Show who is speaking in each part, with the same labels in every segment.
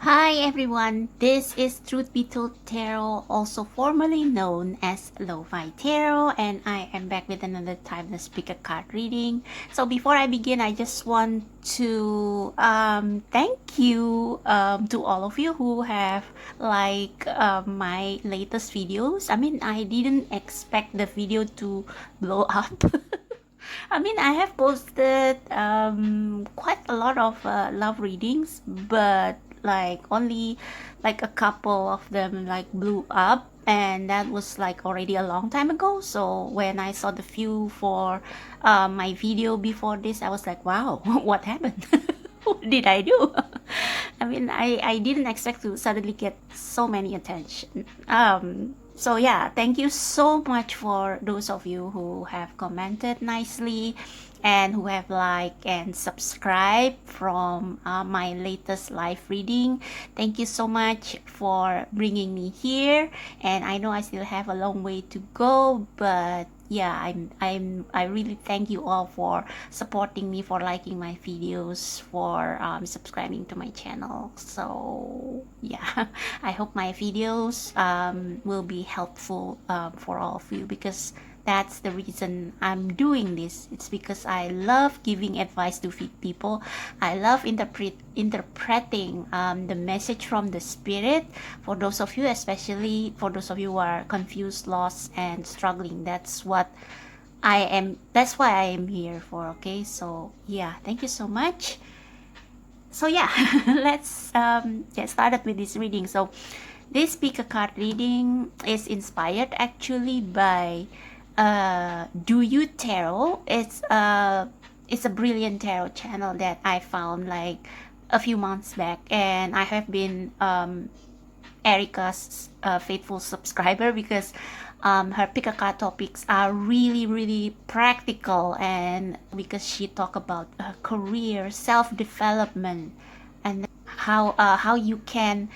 Speaker 1: Hi everyone, this is Truth Be Told Tarot, also formerly known as Lo-Fi Tarot, and I am back with another Timeless Pick a Card reading. So before I begin, I just want to thank you to all of you who have liked my latest videos. I didn't expect the video to blow up. I have posted quite a lot of love readings, but like only like a couple of them like blew up, and that was like already a long time ago. So when I saw the view for my video before this, I was like, wow, what happened? What did I do? I didn't expect to suddenly get so many attention. So yeah, thank you so much for those of you who have commented nicely and who have liked and subscribed from my latest live reading. Thank you so much for bringing me here, and I know I still have a long way to go, but yeah, I really thank you all for supporting me, for liking my videos, for subscribing to my channel. So yeah, I hope my videos will be helpful for all of you, because that's the reason I'm doing this. It's because I love giving advice to people. I love interpreting the message from the spirit for those of you, especially for those of you who are confused, lost, and struggling. That's why I am here for. Okay, so yeah, thank you so much. So yeah, let's get started with this reading. So this pick a card reading is inspired actually by Do You Tarot. It's a brilliant tarot channel that I found like a few months back, and I have been Erica's faithful subscriber, because her pick a card topics are really practical, and because she talk about career, self-development, and how you can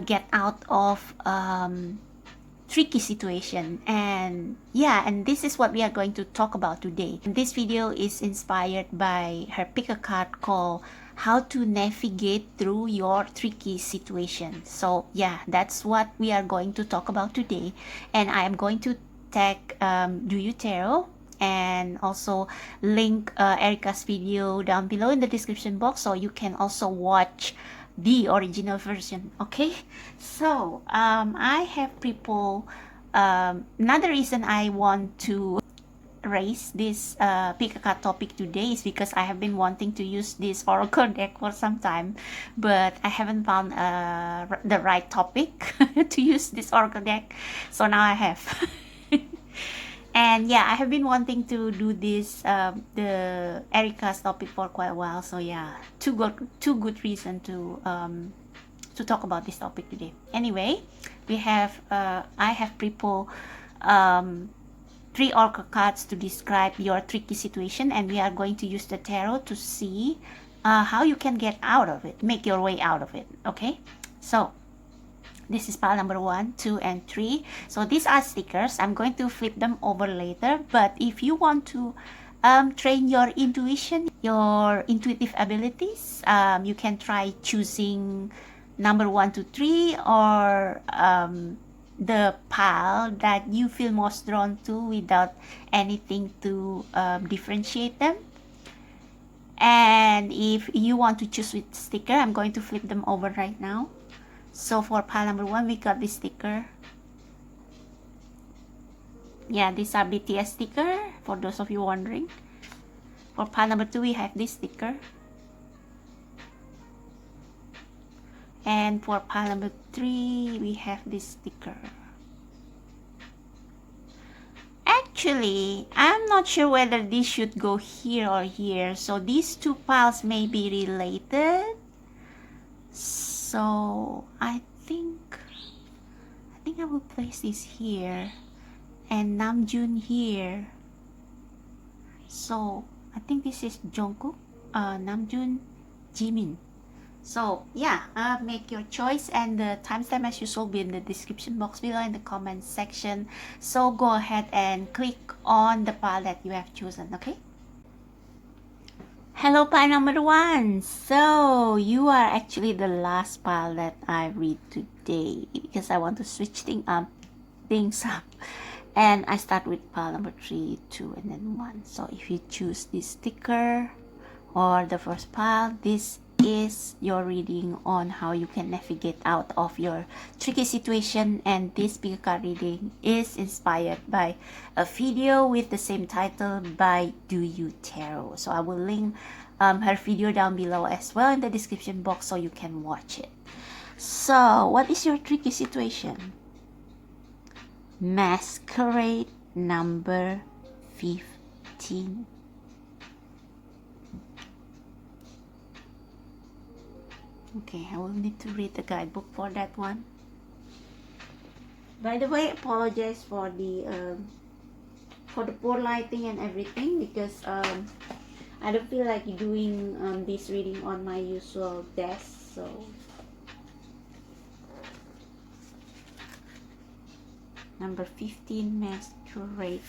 Speaker 1: get out of tricky situation. And yeah, and this is what we are going to talk about today. This video is inspired by her pick a card called How to Navigate Through Your Tricky Situation. So yeah, that's what we are going to talk about today, and I am going to tag Do You Tarot, and also link Erica's video down below in the description box, so you can also watch the original version. Okay, so I have people. Another reason I want to raise this pick a card topic today is because I have been wanting to use this oracle deck for some time, but I haven't found the right topic to use this oracle deck, so now I have. And yeah, I have been wanting to do this the Erica's topic for quite a while. So yeah, two good reason to talk about this topic today. Anyway, we have I have prepared 3 oracle cards to describe your tricky situation, and we are going to use the tarot to see how you can get out of it, make your way out of it. Okay, so this is pile number 1, 2, and 3. So these are stickers. I'm going to flip them over later, but if you want to train your intuition, your intuitive abilities, you can try choosing number 1 to 3, or the pile that you feel most drawn to without anything to differentiate them. And if you want to choose with sticker, I'm going to flip them over right now. So for pile number 1, we got this sticker. Yeah, these are BTS sticker, for those of you wondering. For pile number 2, we have this sticker. And for pile number 3, we have this sticker. Actually, I'm not sure whether this should go here or here. So these two piles may be related. So I think I will place this here and Namjoon here. So I think this is Jungkook, Namjoon, Jimin. So yeah, make your choice, and the timestamp as usual will be in the description box below in the comment section. So go ahead and click on the pile that you have chosen. Okay. Hello, pile number one. So you are actually the last pile that I read today because I want to switch things up. And I start with pile number 3, 2, and then 1. So if you choose this sticker or the first pile, this is your reading on how you can navigate out of your tricky situation. And this pick a card reading is inspired by a video with the same title by Do You Tarot. So I will link her video down below as well in the description box so you can watch it. So what is your tricky situation? Masquerade number 15. Okay, I will need to read the guidebook for that one. By the way, apologize for the poor lighting and everything because I don't feel like doing this reading on my usual desk, so number 15, Masquerade.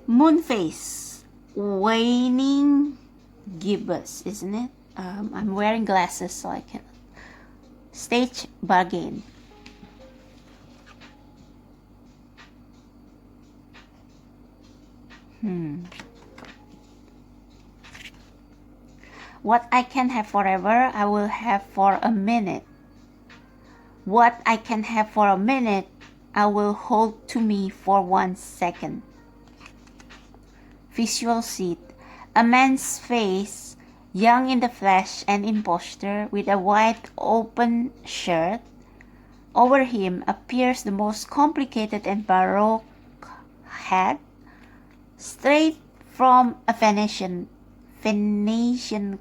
Speaker 1: Moonface, waning gibbous, isn't it? I'm wearing glasses so I can. Stage bargain. What I can have forever, I will have for a minute. What I can have for a minute, I will hold to me for 1 second. Visual seat. A man's face, young in the flesh and in posture, with a wide open shirt. Over him appears the most complicated and baroque hat, straight from a Venetian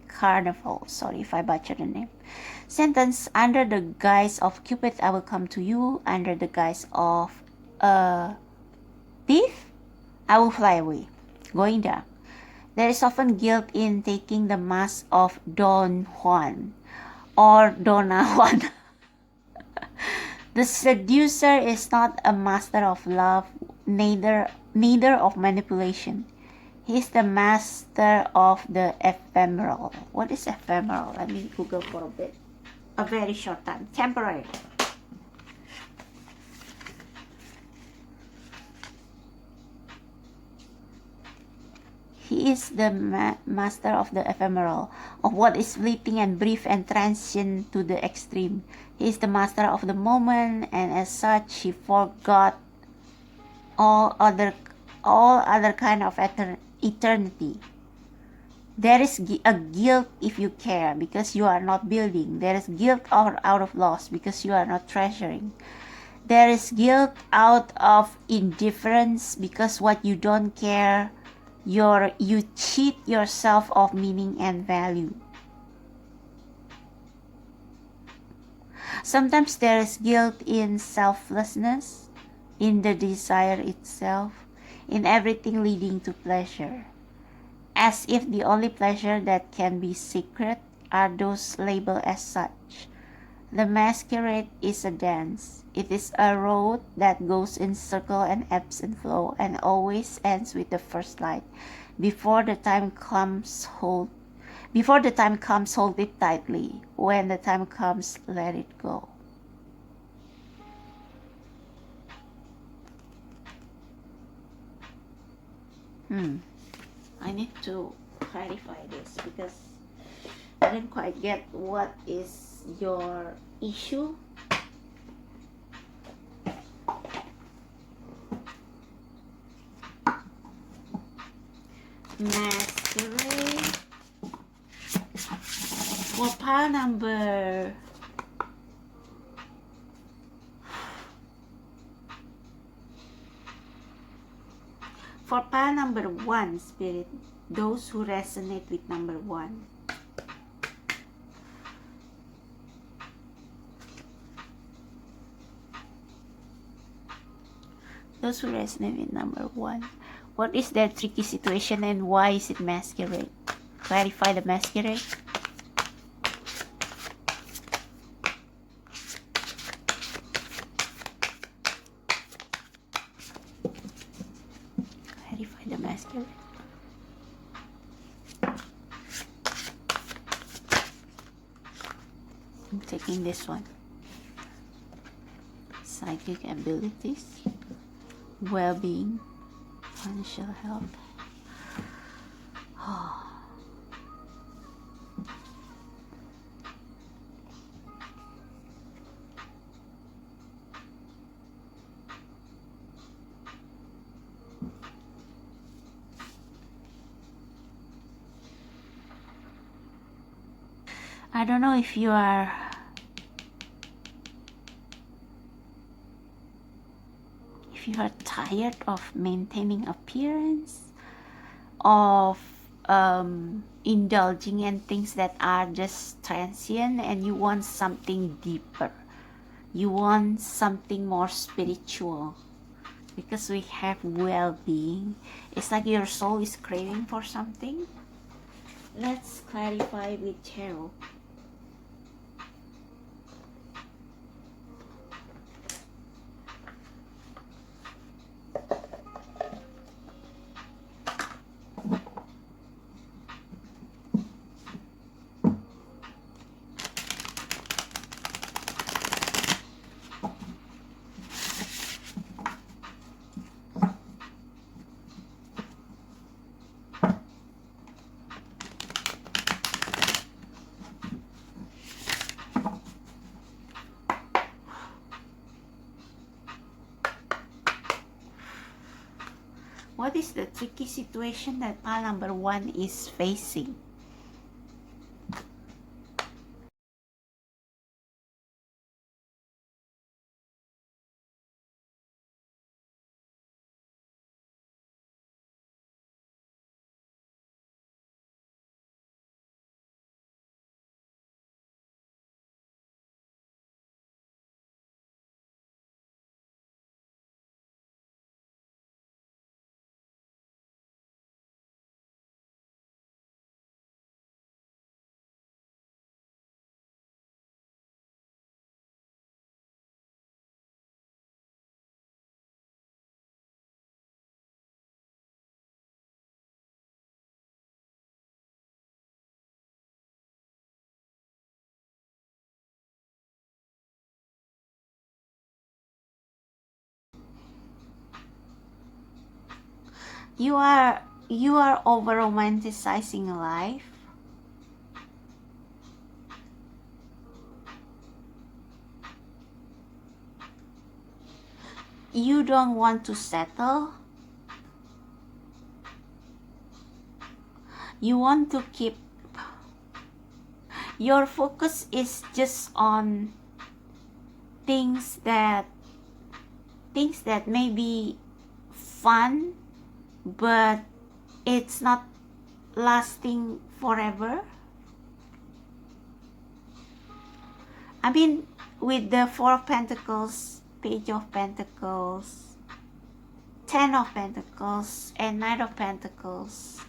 Speaker 1: carnival. Sorry if I butchered the name. Sentence: under the guise of Cupid, I will come to you. Under the guise of a thief, I will fly away. Going down. There is often guilt in taking the mask of Don Juan or Donna Juan. The seducer is not a master of love, neither of manipulation. He is the master of the ephemeral. What is ephemeral? Let me Google for a bit. A very short time. Temporary. He is the master of the ephemeral, of what is fleeting and brief and transient to the extreme. He is the master of the moment, and as such, he forgot all other kind of eternity. There is a guilt if you care because you are not building. There is guilt out of loss because you are not treasuring. There is guilt out of indifference because what you don't care, you cheat yourself of meaning and value. Sometimes there is guilt in selflessness, in the desire itself, in everything leading to pleasure. As if the only pleasure that can be secret are those labeled as such. The masquerade is a dance. It is a road that goes in circle and ebbs and flow and always ends with the first light. Before the time comes, hold it tightly. When the time comes, let it go. I need to clarify this because I didn't quite get what is your issue. Masquerade for pile number For pile number 1, Spirit, those who resonate with number 1. Those who resonate with number 1. What is their tricky situation and why is it masquerade? Clarify the masquerade. Clarify the masquerade. in this one. Psychic abilities, well-being, financial health. I don't know if you are tired of maintaining appearance, of indulging in things that are just transient, and you want something deeper. You want something more spiritual, because we have well-being. It's like your soul is craving for something. Let's clarify with tarot. What is the tricky situation that pile number 1 is facing? You are over romanticizing life. You don't want to settle. You want to keep, your focus is just on things that may be fun, but it's not lasting forever. I mean, with the 4 of Pentacles, Page of Pentacles, 10 of Pentacles, and 9 of Pentacles,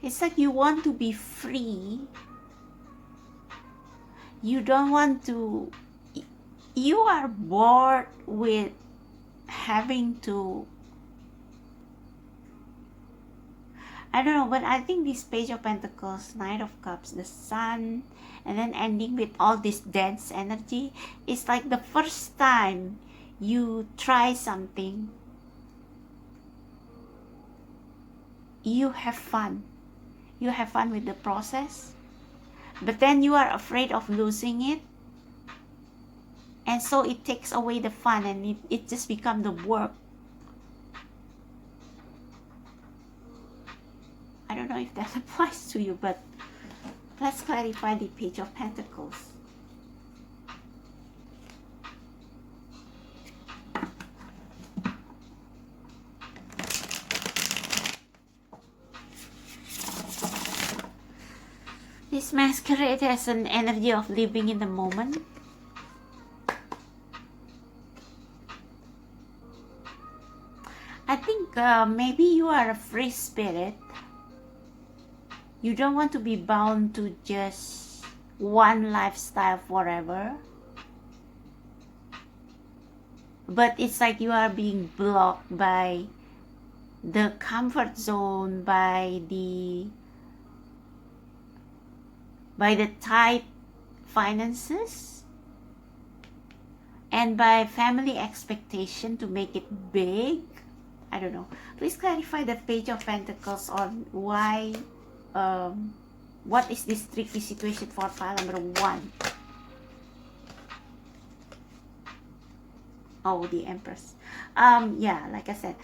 Speaker 1: it's like you want to be free. You don't want to, you are bored with having to, I don't know, but I think this Page of Pentacles, Knight of Cups, the Sun, and then ending with all this dense energy, it's like the first time you try something, you have fun. You have fun with the process, but then you are afraid of losing it, and so it takes away the fun, and it just becomes the work. I don't know if that applies to you, but let's clarify the Page of Pentacles. This masquerade has an energy of living in the moment. I think maybe you are a free spirit. You don't want to be bound to just one lifestyle forever. But it's like you are being blocked by the comfort zone, by the by the tight finances, and by family expectation to make it big. I don't know. Please clarify the Page of Pentacles on why, what is this tricky situation for pile number 1? Oh, the Empress. Yeah, like I said,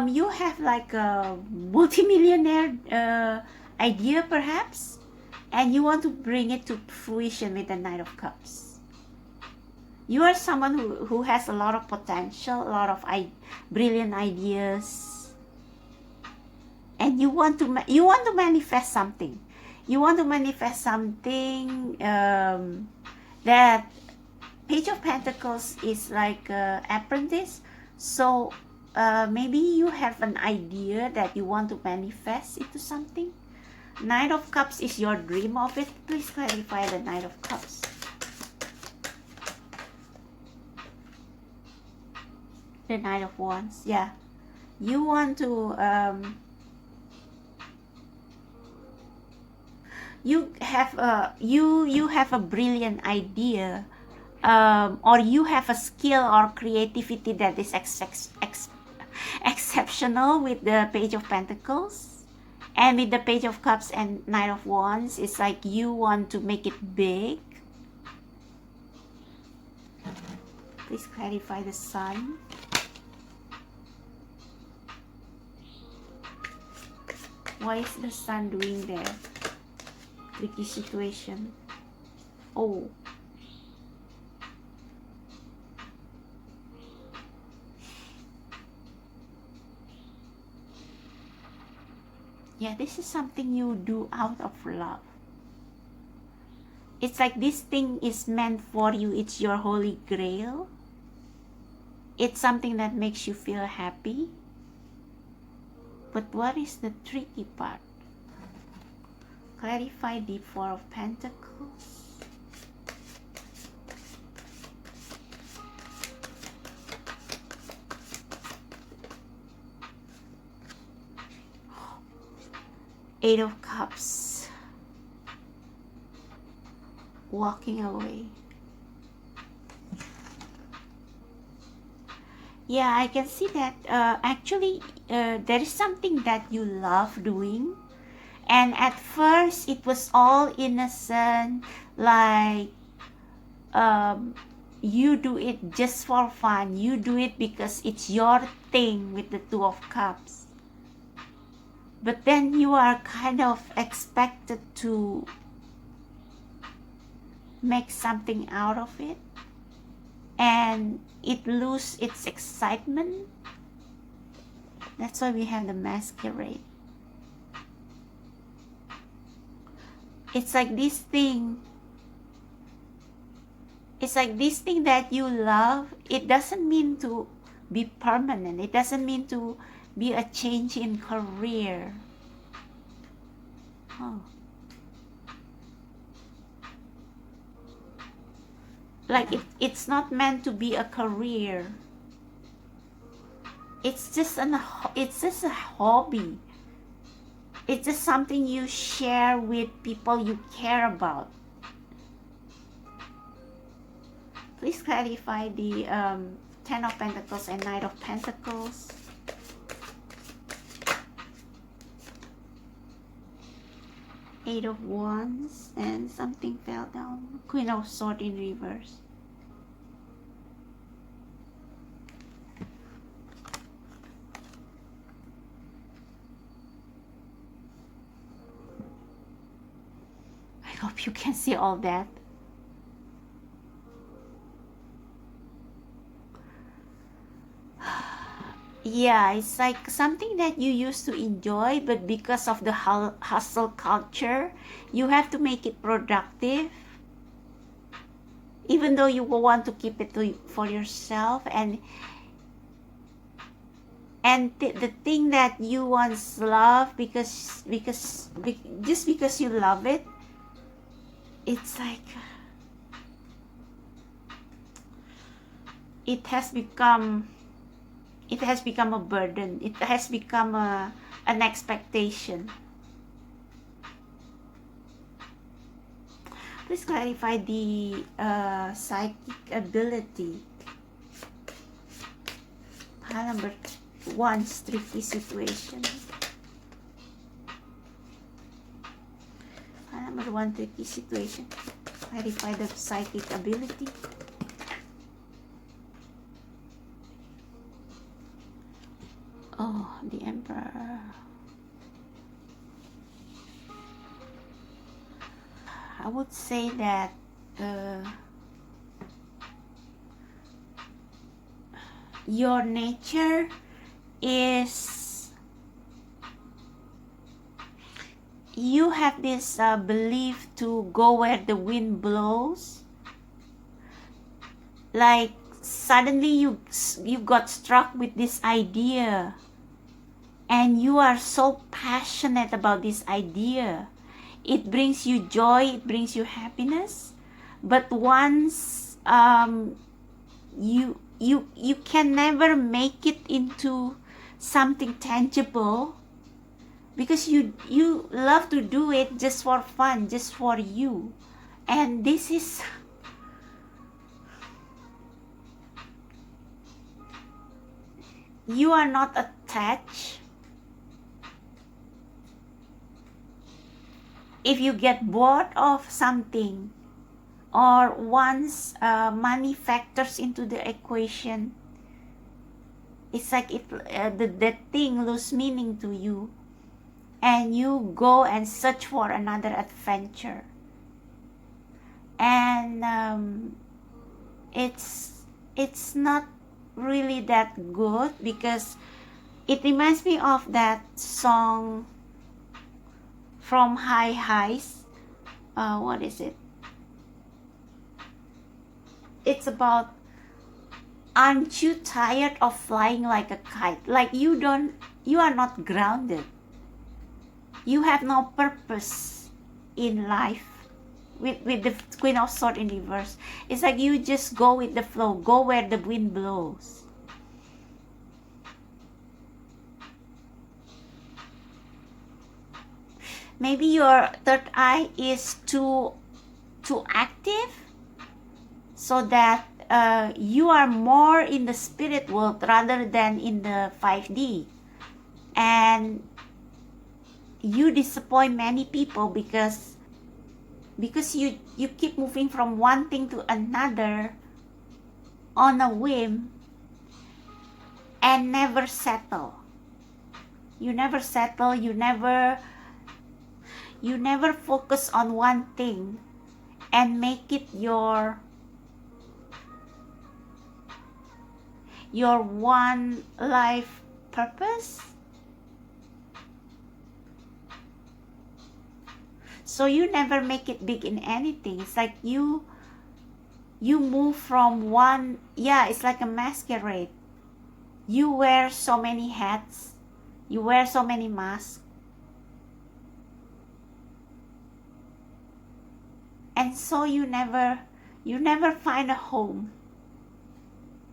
Speaker 1: you have like a multimillionaire idea perhaps, and you want to bring it to fruition with the Knight of Cups. You are someone who has a lot of potential, a lot of brilliant ideas, and you want to manifest something. You want to manifest something that Page of Pentacles is like apprentice. So maybe you have an idea that you want to manifest into something. Knight of Cups is your dream of it. Please clarify the Knight of Cups. The Knight of Wands. Yeah, you want to you have a brilliant idea, or you have a skill or creativity that is exceptional with the Page of Pentacles, and with the Page of Cups and Knight of Wands. It's like you want to make it big. Please clarify the Sun. Why is the Sun doing there? Tricky situation. Oh. Yeah, this is something you do out of love. It's like this thing is meant for you. It's your holy grail. It's something that makes you feel happy. But what is the tricky part? Clarify the Four of Pentacles. Eight of Cups. Walking away. Yeah, I can see that actually there is something that you love doing, and at first it was all innocent, like you do it just for fun, you do it because it's your thing with the Two of Cups, but then you are kind of expected to make something out of it, and it loses its excitement. That's why we have the Masquerade. It's like this thing. It's like this thing that you love. It doesn't mean to be permanent. It doesn't mean to be a change in career. Oh. Like it's not meant to be a career. It's just a hobby. It's just something you share with people you care about. Please clarify the Ten of Pentacles and Knight of Pentacles. Eight of Wands, and something fell down. Queen of Swords in reverse. I hope you can see all that. Yeah, it's like something that you used to enjoy, but because of the hustle culture, you have to make it productive, even though you want to keep it for yourself. And the thing that you once loved, just because you love it, it's like it has become a burden. It has become an expectation. Please clarify the psychic ability. Pile number 1, tricky situation. Pile number 1, tricky situation. Clarify the psychic ability. Oh, the Emperor. I would say that your nature is, you have this belief to go where the wind blows. Like suddenly you got struck with this idea and you are so passionate about this idea. It brings you joy, it brings you happiness, but once you can never make it into something tangible, because you love to do it just for fun, just for you. And this is, you are not attached. If you get bored of something, or once money factors into the equation, it's like if the thing loses meaning to you, and you go and search for another adventure. And it's not really that good, because it reminds me of that song from Hi Highs. What is it? It's about, aren't you tired of flying like a kite? Like you are not grounded. You have no purpose in life. With the Queen of Swords in reverse, it's like you just go with the flow, go where the wind blows. Maybe your third eye is too active, so that you are more in the spirit world rather than in the 5D, and you disappoint many people because you keep moving from one thing to another on a whim and never settle. You never settle, you never focus on one thing and make it your one life purpose. So you never make it big in anything. It's like you move from one, it's like a masquerade. You wear so many hats, you wear so many masks, and so you never find a home.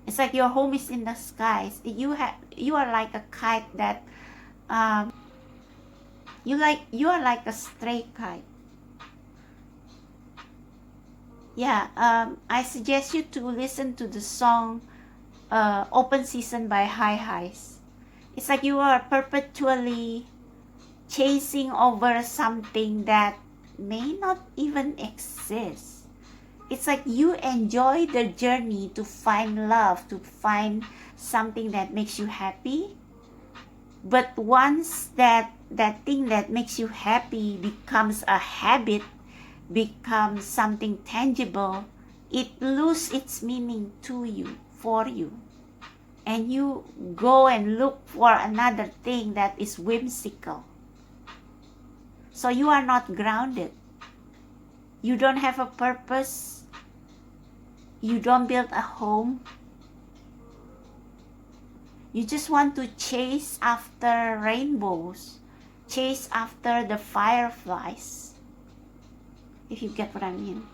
Speaker 1: It's like your home is in the skies. You are like a kite that you are like a stray kite. I suggest you to listen to the song Open Season by Hi Highs. It's like you are perpetually chasing over something that may not even exist. It's like you enjoy the journey to find love, to find something that makes you happy. But once that thing that makes you happy becomes a habit, becomes something tangible, it loses its meaning to you, for you. And you go and look for another thing that is whimsical. So you are not grounded. You don't have a purpose. You don't build a home. You just want to chase after rainbows, chase after the fireflies, if you get what I mean.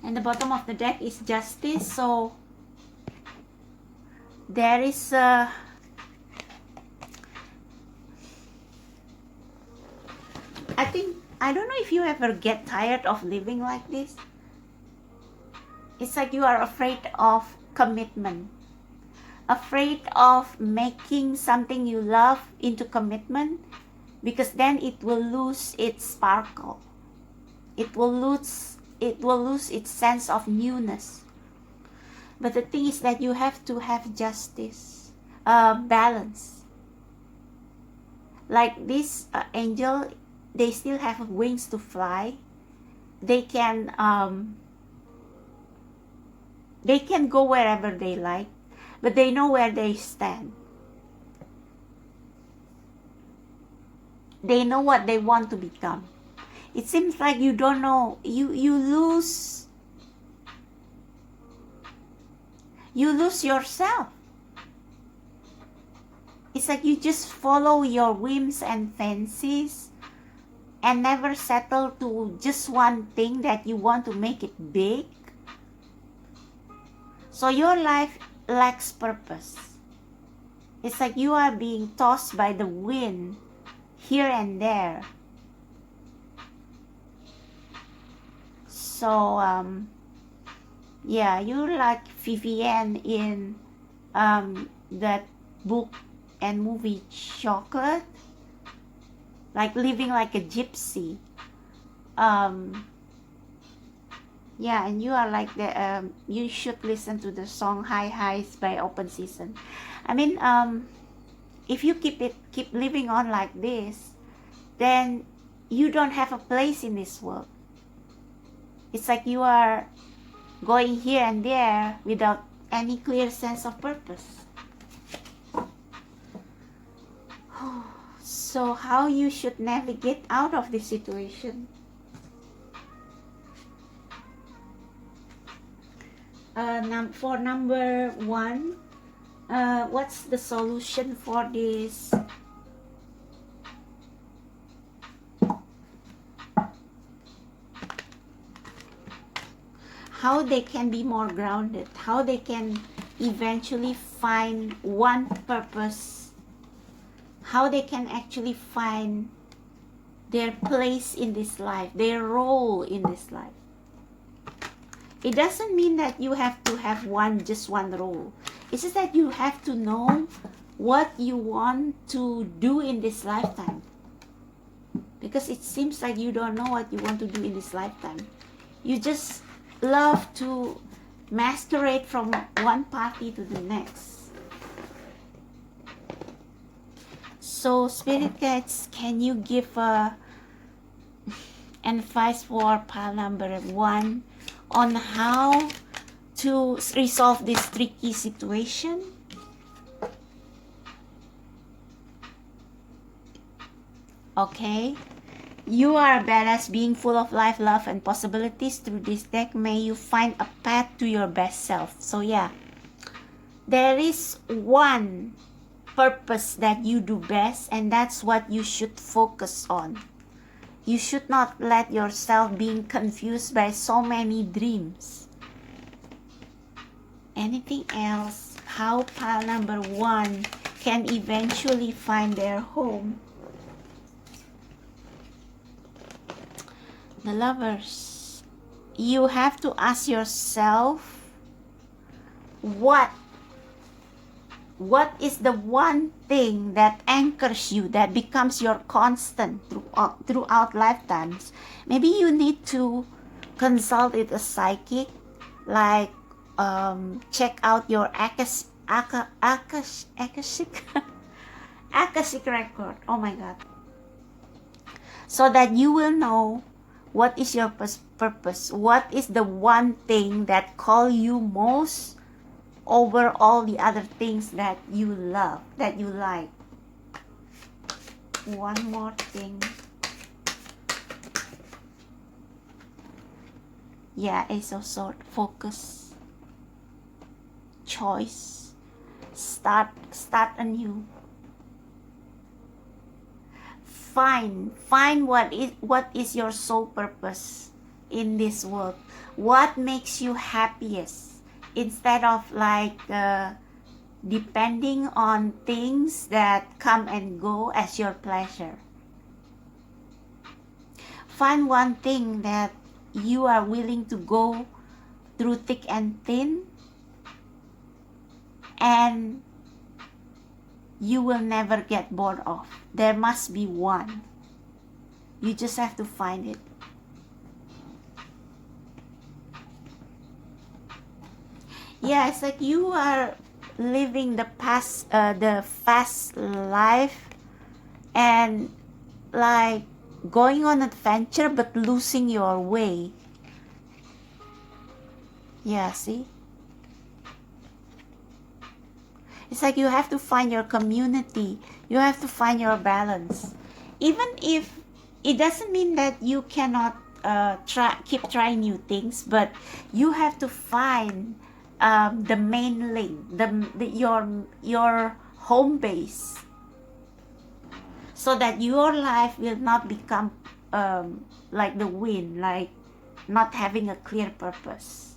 Speaker 1: And the bottom of the deck is Justice. So there is a, I think I don't know if you ever get tired of living like this. It's like you are afraid of commitment, afraid of making something you love into commitment, because then it will lose its sparkle. It will lose its sense of newness. But the thing is that you have to have justice, balance. Like this angel, they still have wings to fly. They can go wherever they like, but they know where they stand. They know what they want to become. It seems like you don't know. You lose yourself. It's like you just follow your whims and fancies and never settle to just one thing that you want to make it big. So your life lacks purpose. It's like you are being tossed by the wind here and there. So yeah, you're like Vivienne in that book and movie Chocolate, like living like a gypsy. Yeah, and you are like the you should listen to the song High Highs by Open Season. I mean, if you keep living on like this, then you don't have a place in this world. It's like you are going here and there without any clear sense of purpose. So how you should navigate out of this situation? For number one, what's the solution for this? How they can be more grounded, how they can eventually find one purpose, how they can actually find their place in this life, their role in this life. It doesn't mean that you have to have just one role. It's just that you have to know what you want to do in this lifetime. Because it seems like you don't know what you want to do in this lifetime. You just love to masquerade from one party to the next. So spirit guides, can you give advice for pile number one on how to resolve this tricky situation? Okay. You are a badass being full of life, love, and possibilities. Through this deck, may you find a path to your best self. So yeah, there is one purpose that you do best, and that's what you should focus on. You should not let yourself being confused by so many dreams. Anything else? How pile number one can eventually find their home? The Lovers. You have to ask yourself, what is the one thing that anchors you, that becomes your constant throughout lifetimes? Maybe you need to consult with a psychic, like check out your Akashic Akashic record. Oh my God. So that you will know what is your purpose, what is the one thing that call you most over all the other things that you love, that you like. One more thing. Yeah, Ace of Swords. Focus, choice, start anew. Find what is your sole purpose in this world. What makes you happiest, instead of like depending on things that come and go as your pleasure. find one thing that you are willing to go through thick and thin, and you will never get bored of. There must be one. You just have to find it. Yeah, it's like you are living the fast life, and like going on adventure but losing your way. Yeah, see? It's like you have to find your community. You have to find your balance. Even if it doesn't mean that you cannot keep trying new things, but you have to find the main link, your home base, so that your life will not become like the wind, like not having a clear purpose.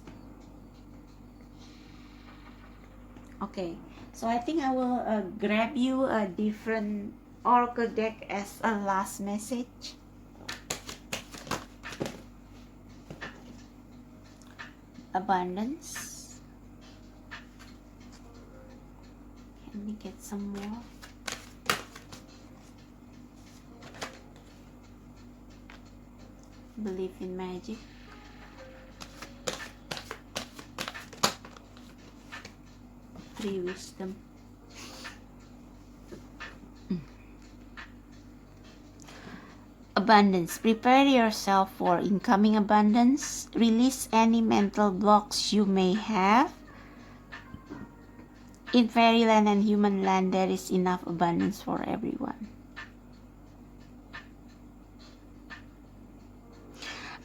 Speaker 1: Okay, so I think I will grab you a different oracle deck as a last message. Abundance. Let me get some more. Believe in magic. Three wisdom. Abundance. Prepare yourself for incoming abundance. Release any mental blocks you may have. In fairyland and human land, there is enough abundance for everyone.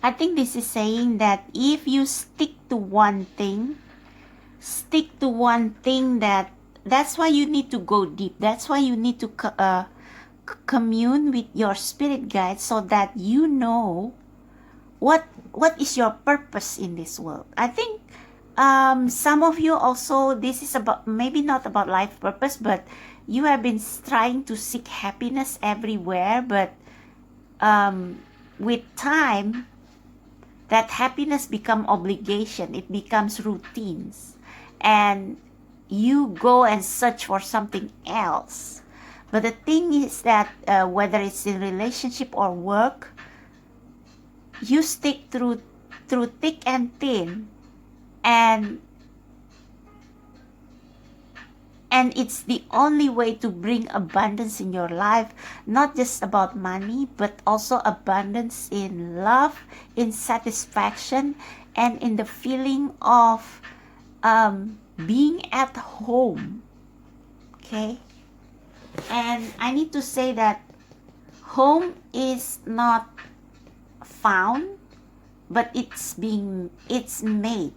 Speaker 1: I think this is saying that if you stick to one thing, that's why you need to go deep. That's why you need to commune with your spirit guides, so that you know what is your purpose in this world. I think some of you also, this is about, maybe not about life purpose, but you have been trying to seek happiness everywhere, but with time, that happiness become obligation. It becomes routines, and you go and search for something else. But the thing is that whether it's in relationship or work, you stick through thick and thin, and it's the only way to bring abundance in your life. Not just about money, but also abundance in love, in satisfaction, and in the feeling of being at home. Okay? And I need to say that home is not found, but it's made.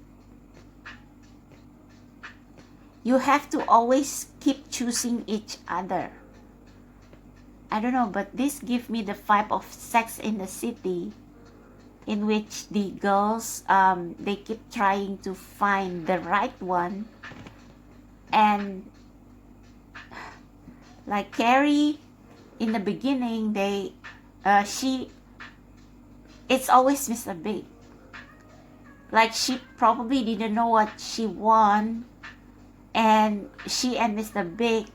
Speaker 1: You have to always keep choosing each other. I don't know, but this gives me the vibe of Sex in the City, in which the girls, they keep trying to find the right one, and like Carrie, in the beginning, it's always Mr. Big. Like, she probably didn't know what she want, and she and Mr. Big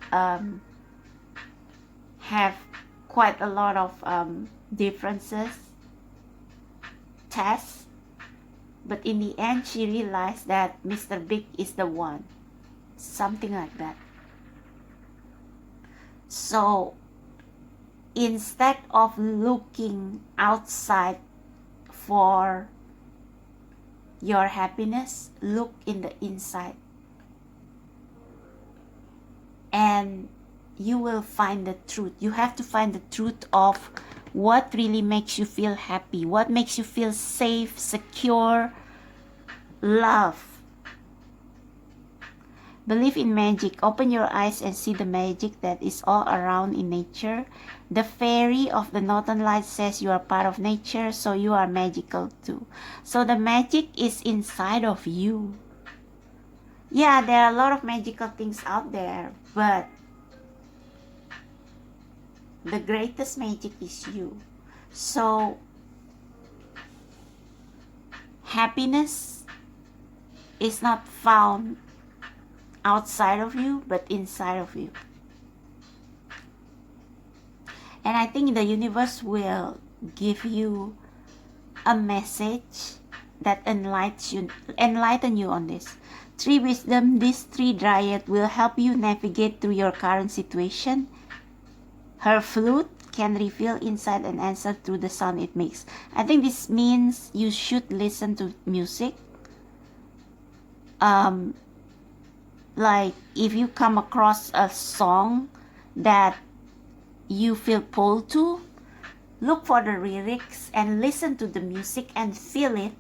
Speaker 1: have quite a lot of differences, tests, but in the end she realized that Mr. Big is the one, something like that. So instead of looking outside for your happiness, look in the inside, and you will find the truth. You have to find the truth of what really makes you feel happy, what makes you feel safe, secure, love. Believe in magic. Open your eyes and see the magic that is all around in nature. The fairy of the Northern Lights says you are part of nature, so you are magical too. So the magic is inside of you. Yeah, there are a lot of magical things out there, but the greatest magic is you. So happiness is not found outside of you, but inside of you. And I think the universe will give you a message that enlighten you on this. 3 wisdom, these 3 dryad will help you navigate through your current situation. Her flute can reveal insight and answer through the sound it makes. I think this means you should listen to music. Like if you come across a song that you feel pulled to, look for the lyrics and listen to the music and feel it,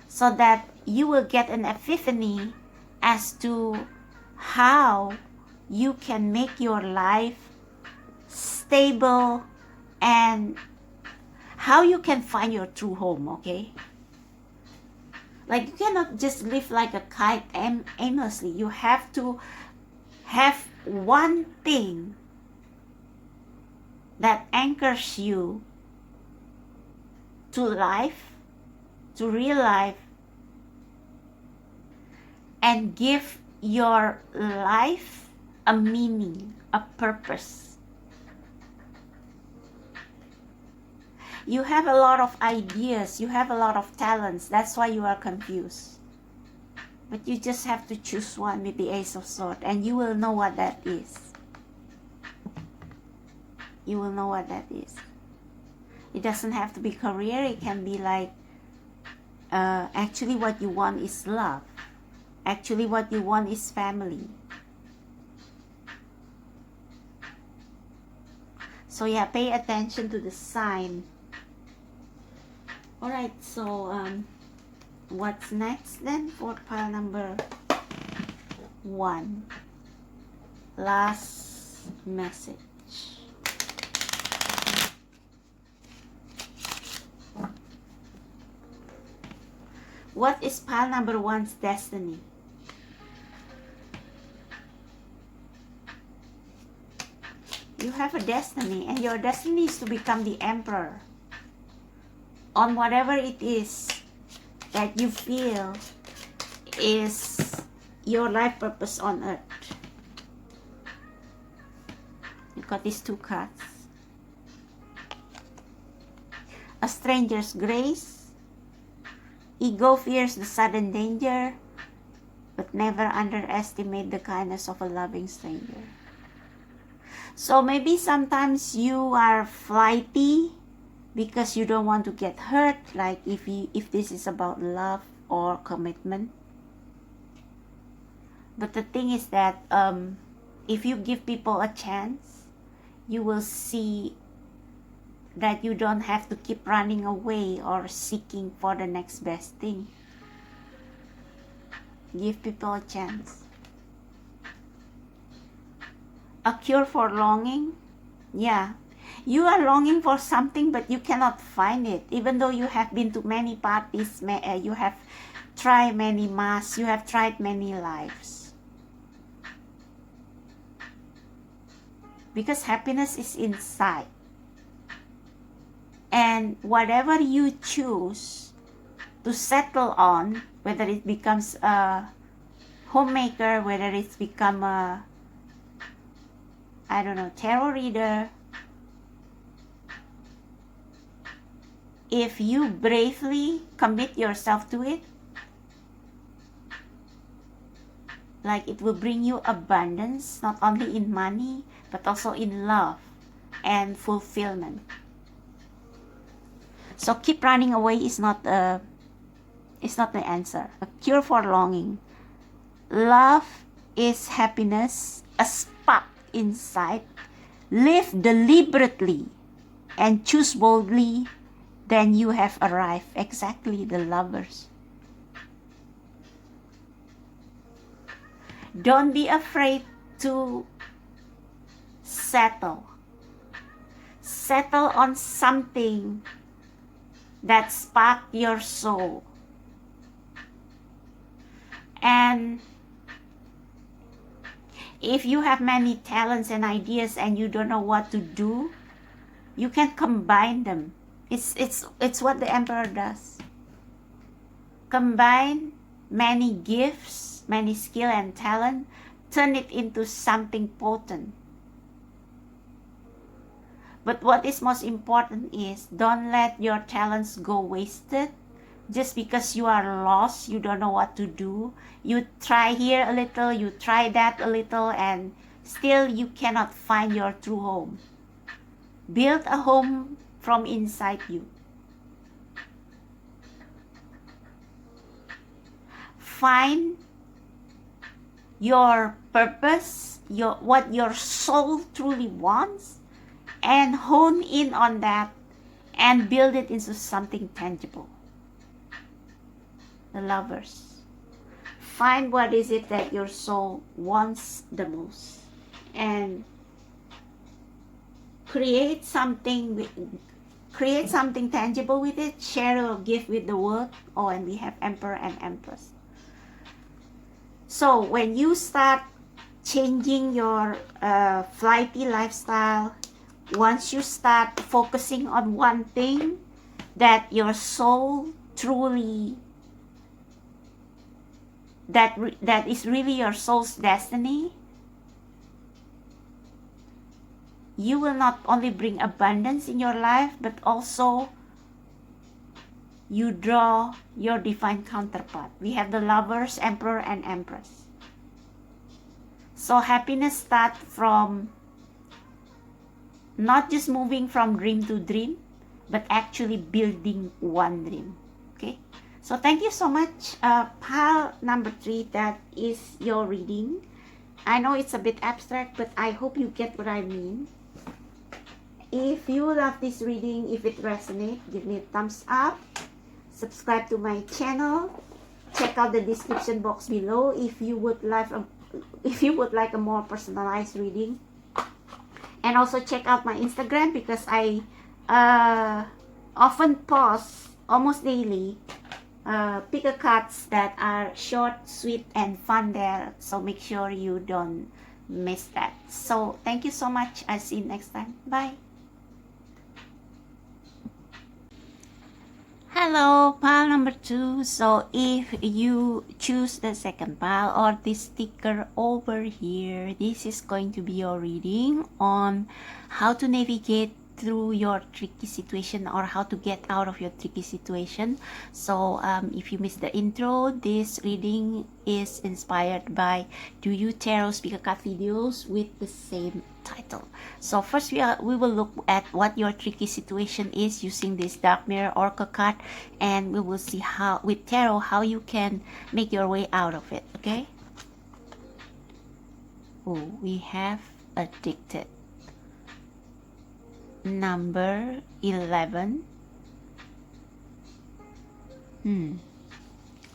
Speaker 1: so that you will get an epiphany as to how you can make your life stable and how you can find your true home, okay? Like you cannot just live like a kite aimlessly. You have to have one thing that anchors you to life, to real life, and give your life a meaning, a purpose. You have a lot of ideas, you have a lot of talents, that's why you are confused. But you just have to choose one with the Ace of Swords, and you will know what that is. You will know what that is. It doesn't have to be career, it can be like, actually what you want is love. Actually what you want is family. So yeah, pay attention to the sign. Alright, so what's next then for pile number 1? Last message. What is pile number 1's destiny? You have a destiny, and your destiny is to become the emperor on whatever it is that you feel is your life purpose on earth. You got these 2 cards. A stranger's grace. Ego fears the sudden danger, but never underestimate the kindness of a loving stranger. So maybe sometimes you are flighty because you don't want to get hurt, like if this is about love or commitment. But the thing is that if you give people a chance, you will see that you don't have to keep running away or seeking for the next best thing. Give people a chance. A cure for longing. Yeah, you are longing for something, but you cannot find it. Even though you have been to many parties, you have tried many mass, you have tried many lives. Because happiness is inside. And whatever you choose to settle on, whether it becomes a homemaker, whether it's become a, I don't know, tarot reader, if you bravely commit yourself to it, like it will bring you abundance, not only in money, but also in love and fulfillment. So keep running away is not the answer. A cure for longing. Love is happiness, a spark inside. Live deliberately and choose boldly, then you have arrived. Exactly, the Lovers. Don't be afraid to settle. Settle on something that spark your soul. And if you have many talents and ideas and you don't know what to do, you can combine them. It's what the Emperor does. Combine many gifts, many skill and talent, turn it into something potent. But what is most important is don't let your talents go wasted just because you are lost, you don't know what to do. You try here a little, you try that a little, and still you cannot find your true home. Build a home from inside you. Find your purpose, what your soul truly wants, and hone in on that and build it into something tangible. The lovers, find what is it that your soul wants the most and create something tangible with it. Share your gift with the world. Oh, and we have Emperor and Empress. So when you start changing your flighty lifestyle, once you start focusing on one thing that your soul truly, that is really your soul's destiny, you will not only bring abundance in your life, but also you draw your divine counterpart. We have the lovers, Emperor and Empress. So happiness starts from not just moving from dream to dream, but actually building one dream. Okay, so thank you so much. Pile number 3, that is your reading. I know it's a bit abstract, but I hope you get what I mean. If you love this reading, if it resonates, give me a thumbs up. Subscribe to my channel. Check out the description box below if you would like a more personalized reading. And also check out my Instagram because I often post almost daily pick a cards that are short, sweet, and fun there. So make sure you don't miss that. So thank you so much. I'll see you next time. Bye. Hello, pile number 2. So if you choose the second pile or this sticker over here, this is going to be your reading on how to navigate through your tricky situation or how to get out of your tricky situation. So if you missed the intro, this reading is inspired by Do You Tarot Pick a Card videos with the same title. So first we will look at what your tricky situation is using this Dark Mirror Oracle card, and we will see how with tarot how you can make your way out of it. Okay. Oh, we have Addicted. Number 11.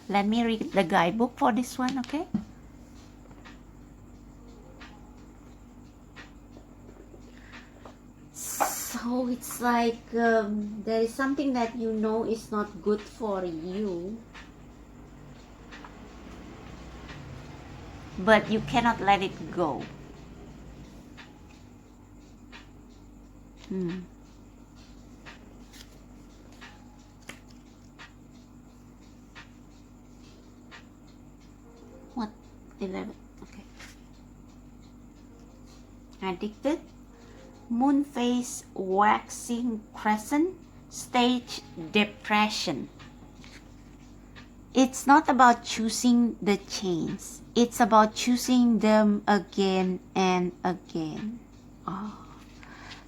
Speaker 1: Let me read the guidebook for this one, okay? So it's like there is something that you know is not good for you, but you cannot let it go. What? 11. Okay. Addicted. Moon phase, waxing crescent, stage depression. It's not about choosing the chains. It's about choosing them again and again. Oh.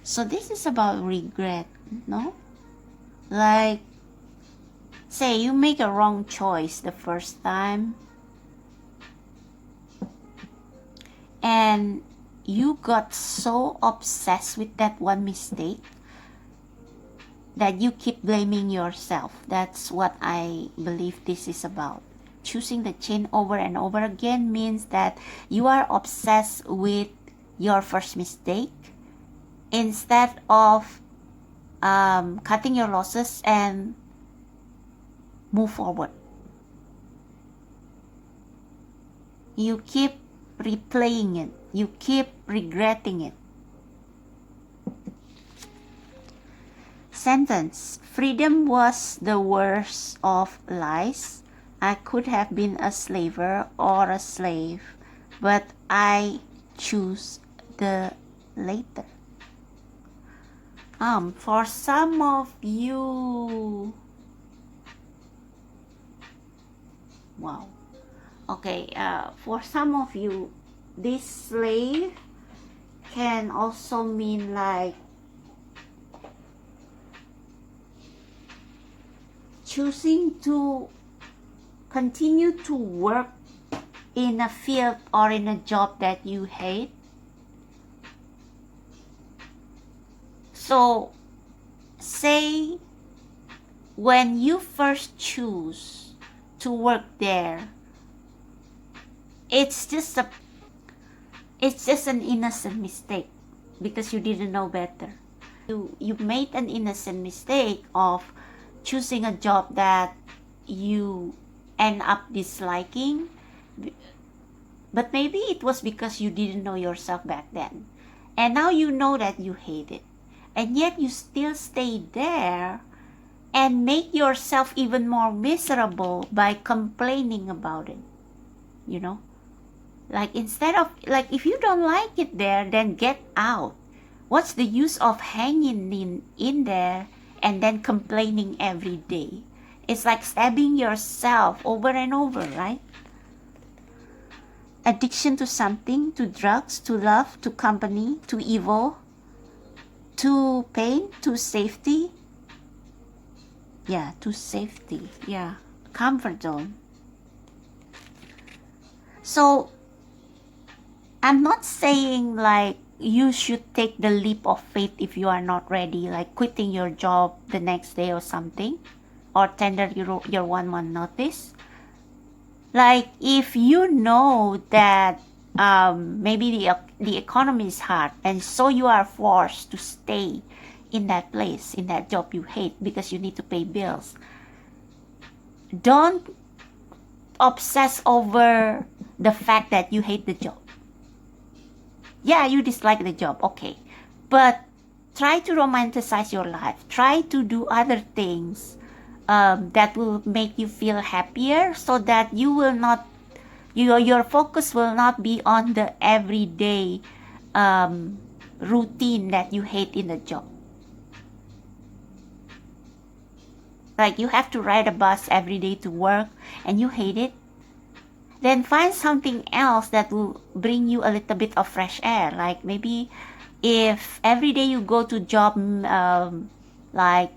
Speaker 1: So this is about regret, no? Like, say you make a wrong choice the first time and you got so obsessed with that one mistake that you keep blaming yourself. That's what I believe this is about. Choosing the chain over and over again means that you are obsessed with your first mistake instead of cutting your losses and move forward. You keep replaying it. You keep regretting it. Sentence. Freedom was the worst of lies. I could have been a slaver or a slave, but I choose the later. For some of you, wow. Okay, for some of you, this slave can also mean like choosing to continue to work in a field or in a job that you hate. So, say when you first choose to work there, it's just an innocent mistake because you didn't know better. You made an innocent mistake of choosing a job that you end up disliking, but maybe it was because you didn't know yourself back then, and now you know that you hate it, and yet you still stay there and make yourself even more miserable by complaining about it. You know, like instead of, like, if you don't like it there, then get out. What's the use of hanging in there and then complaining every day? It's like stabbing yourself over and over, right? Addiction to something, to drugs, to love, to company, to evil, to pain, to safety. Yeah, to safety. Yeah, comfort zone. So, I'm not saying like you should take the leap of faith if you are not ready, like quitting your job the next day or something, or tender your 1 month notice. Like if you know that maybe the economy is hard, and so you are forced to stay in that place, in that job you hate because you need to pay bills. Don't obsess over the fact that you hate the job. Yeah, you dislike the job, okay. But try to romanticize your life. Try to do other things that will make you feel happier, so that you will not, your focus will not be on the everyday routine that you hate in the job. Like you have to ride a bus every day to work and you hate it, then find something else that will bring you a little bit of fresh air. Like maybe if every day you go to job like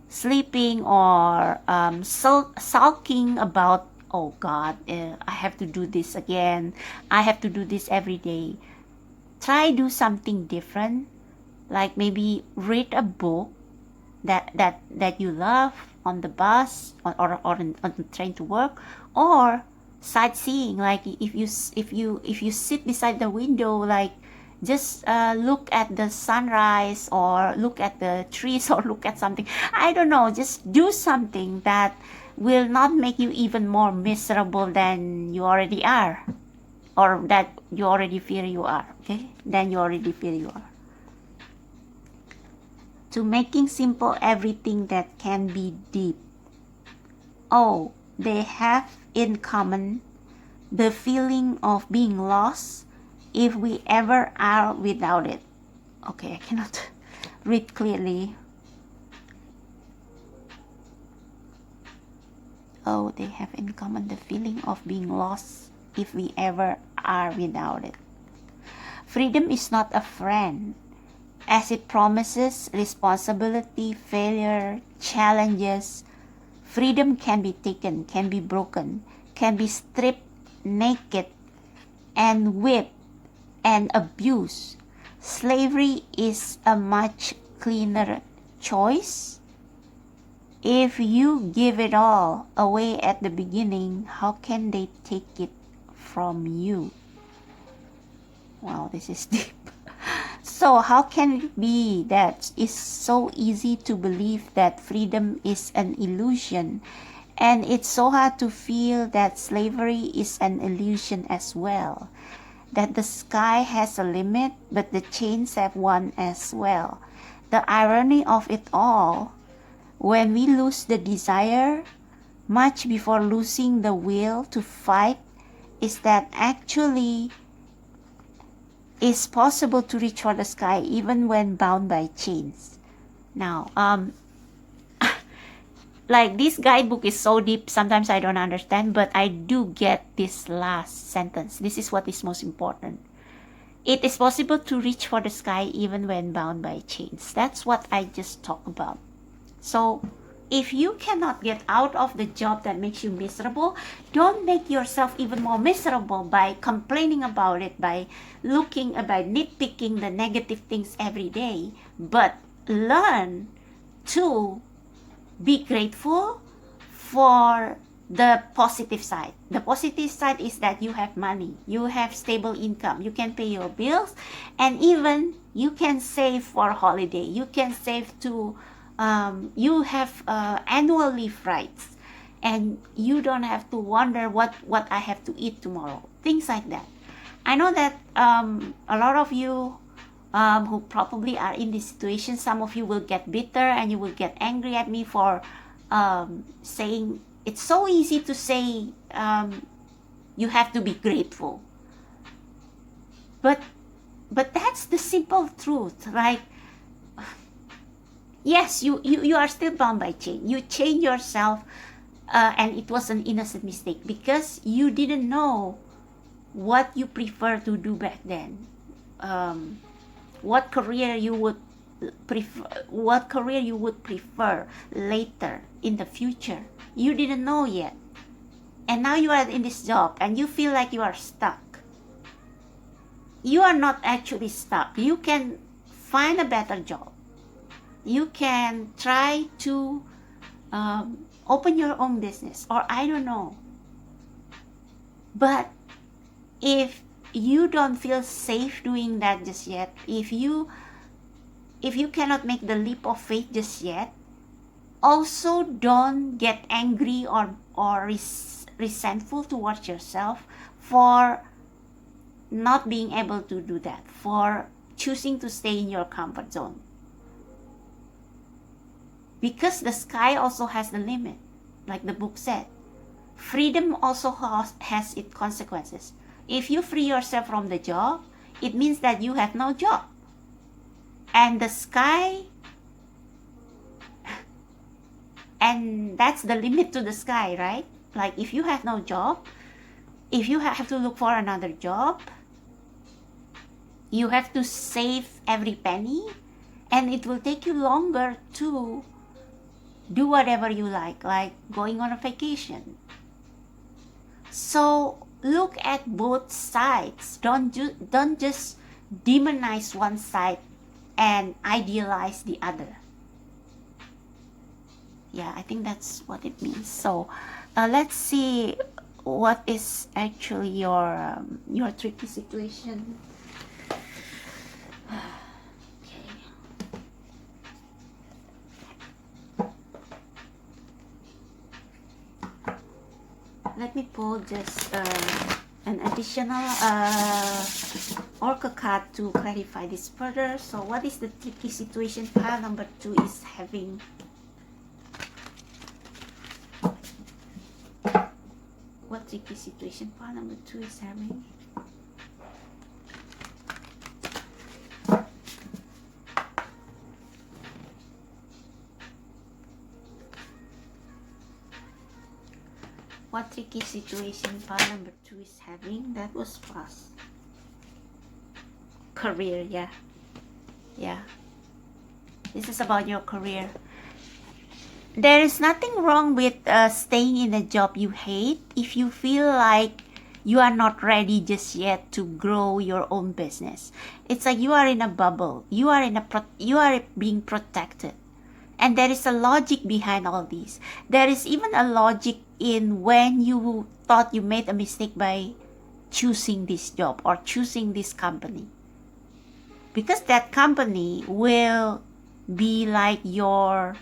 Speaker 1: sleeping or sulking about, oh God, I have to do this again, I have to do this every day. Try do something different, like maybe read a book that you love on the bus or on the train to work, or sightseeing. Like if you sit beside the window, like just look at the sunrise or look at the trees or look at something, I don't know, just do something that will not make you even more miserable than you already are, or that you already feel you are. Okay, then you already feel you are. To making simple everything that can be deep. Oh, they have in common the feeling of being lost if we ever are without it. Okay, I cannot read clearly. Oh, they have in common the feeling of being lost if we ever are without it. Freedom is not a friend, as it promises responsibility, failure, challenges. Freedom can be taken, can be broken, can be stripped naked and whipped and abused. Slavery is a much cleaner choice. If you give it all away at the beginning, how can they take it from you? Wow, this is deep. So how can it be that it's so easy to believe that freedom is an illusion, and it's so hard to feel that slavery is an illusion as well? That the sky has a limit, but the chains have one as well. The irony of it all, when we lose the desire, much before losing the will to fight is that actually it's possible to reach for the sky even when bound by chains. Now, like this guidebook is so deep, sometimes I don't understand, but I do get this last sentence. This is what is most important. It is possible to reach for the sky even when bound by chains. That's what I just talked about. So if you cannot get out of the job that makes you miserable, don't make yourself even more miserable by complaining about it, by nitpicking the negative things every day, but learn to be grateful for the positive side. The positive side is that you have money, you have stable income, you can pay your bills, and even you can save for holiday, you can save to you have annual leave rights, and you don't have to wonder what I have to eat tomorrow, things like that. I know that a lot of you who probably are in this situation, some of you will get bitter and you will get angry at me for saying it's so easy to say you have to be grateful, but that's the simple truth. Like, yes, you are still bound by chain. You change yourself, and it was an innocent mistake because you didn't know what you prefer to do back then, what career you would prefer later in the future. You didn't know yet, and now you are in this job and you feel like you are stuck. You are not actually stuck. You can find a better job. You can try to open your own business, or I don't know. But if you don't feel safe doing that just yet, if you cannot make the leap of faith just yet, also don't get angry or resentful towards yourself for not being able to do that, for choosing to stay in your comfort zone. Because the sky also has the limit, like the book said. Freedom also has its consequences. If you free yourself from the job, it means that you have no job. And the sky, and that's the limit to the sky, right? Like if you have no job, if you have to look for another job, you have to save every penny, and it will take you longer to do whatever you like going on a vacation. So look at both sides. Don't just demonize one side and idealize the other. Yeah, I think that's what it means. So let's see what is actually your tricky situation. Let me pull just an additional oracle card to clarify this further. So what is the tricky situation pile number 2 is having? What tricky situation pile number 2 is having? What tricky situation pile number 2 is having? That was fast. Career, yeah. This is about your career. There is nothing wrong with staying in a job you hate if you feel like you are not ready just yet to grow your own business. It's like you are in a bubble. You are being protected. And there is a logic behind all these. There is even a logic in when you thought you made a mistake by choosing this job or choosing this company. Because that company will be like your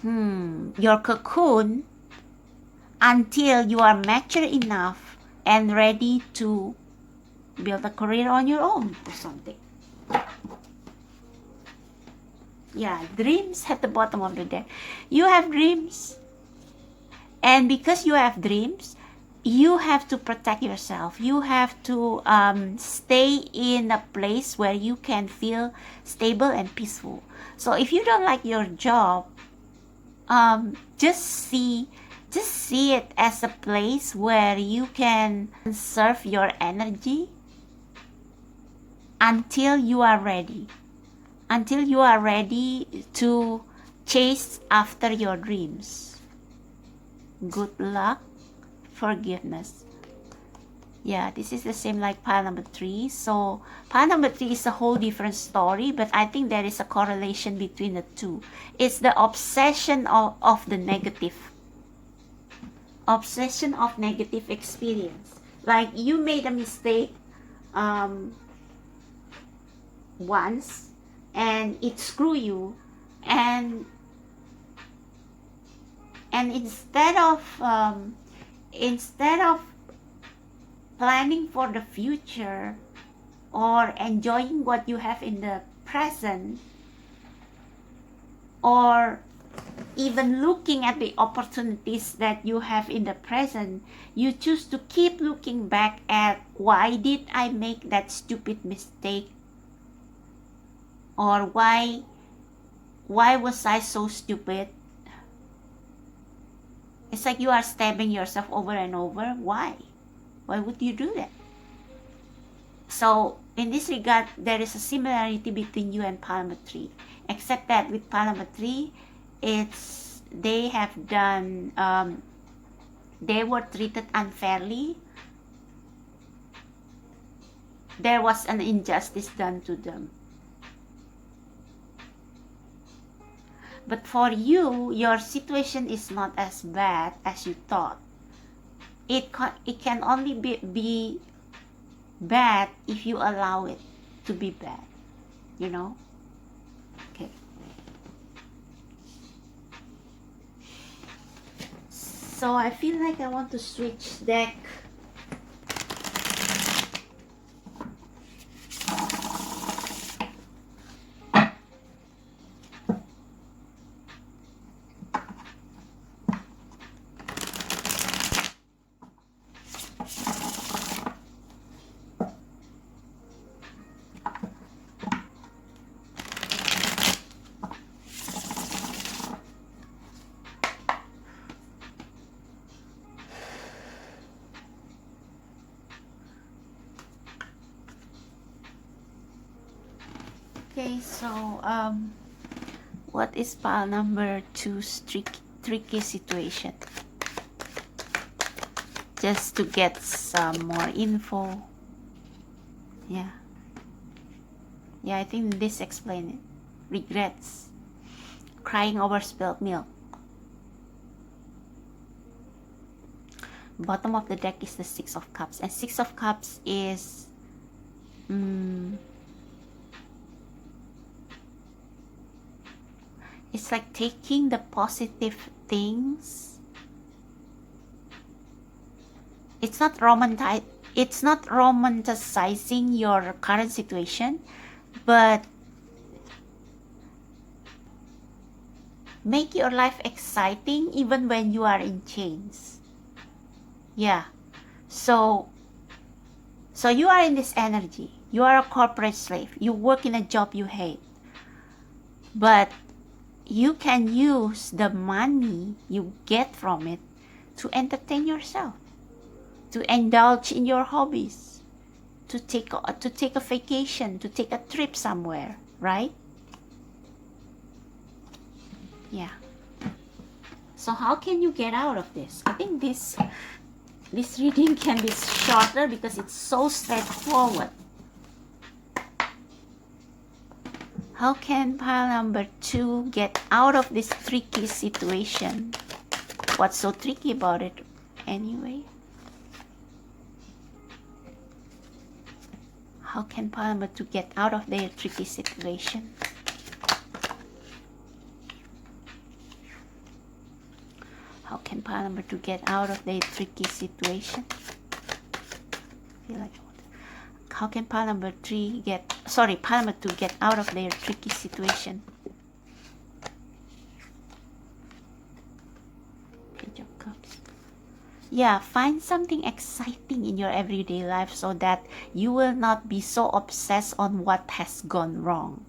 Speaker 1: cocoon until you are mature enough and ready to build a career on your own or something. Yeah, dreams at the bottom of the deck. You have dreams. And because you have dreams, you have to protect yourself. You have to stay in a place where you can feel stable and peaceful. So if you don't like your job, just see it as a place where you can conserve your energy until you are ready. Until you are ready to chase after your dreams. Good luck. Forgiveness. Yeah, this is the same like pile number 3. So pile number 3 is a whole different story, but I think there is a correlation between the two. It's the obsession of the negative. Obsession of negative experience. Like you made a mistake once and it screw you, and instead of planning for the future or enjoying what you have in the present, or even looking at the opportunities that you have in the present, you choose to keep looking back at why did I make that stupid mistake, or why was I so stupid. It's like you are stabbing yourself over and over. Why would you do that? So in this regard, there is a similarity between you and pile number 3, except that with pile number 3, they have done they were treated unfairly. There was an injustice done to them. But for you, your situation is not as bad as you thought. It can only be bad if you allow it to be bad, you know? Okay. So I feel like I want to switch deck. Okay, so what is pile number 2's tricky situation? Just to get some more info. Yeah, I think this explains it. Regrets. Crying over spilled milk. Bottom of the deck is the 6 of Cups, and 6 of Cups is it's like taking the positive things. It's not romanticizing your current situation, but make your life exciting even when you are in chains. Yeah. So you are in this energy. You are a corporate slave. You work in a job you hate. But you can use the money you get from it to entertain yourself, to indulge in your hobbies, to take a vacation, to take a trip somewhere, right? Yeah. So how can you get out of this? I think this reading can be shorter because it's so straightforward. How can pile number 2 get out of this tricky situation? What's so tricky about it anyway? How can pile number 2 get out of their tricky situation? How can pile number 2 get out of their tricky situation? I feel like how can pile number 2 get out of their tricky situation? Page of Cups. Yeah, find something exciting in your everyday life so that you will not be so obsessed on what has gone wrong.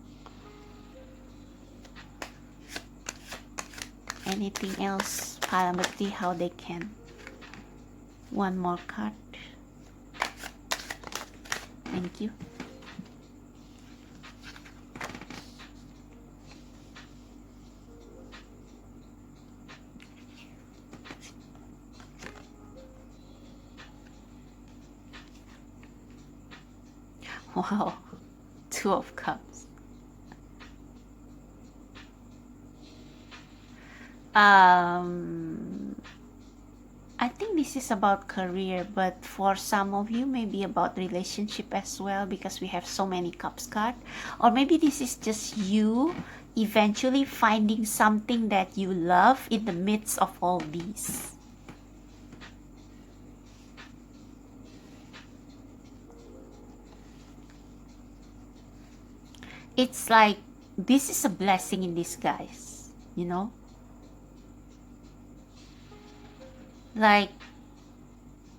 Speaker 1: Anything else? Pile number 3, how they can. One more card. Thank you. Wow, 2 of Cups. I think this is about career, but for some of you, maybe about relationship as well, because we have so many Cups card. Or maybe this is just you eventually finding something that you love in the midst of all these. It's like this is a blessing in disguise, you know? Like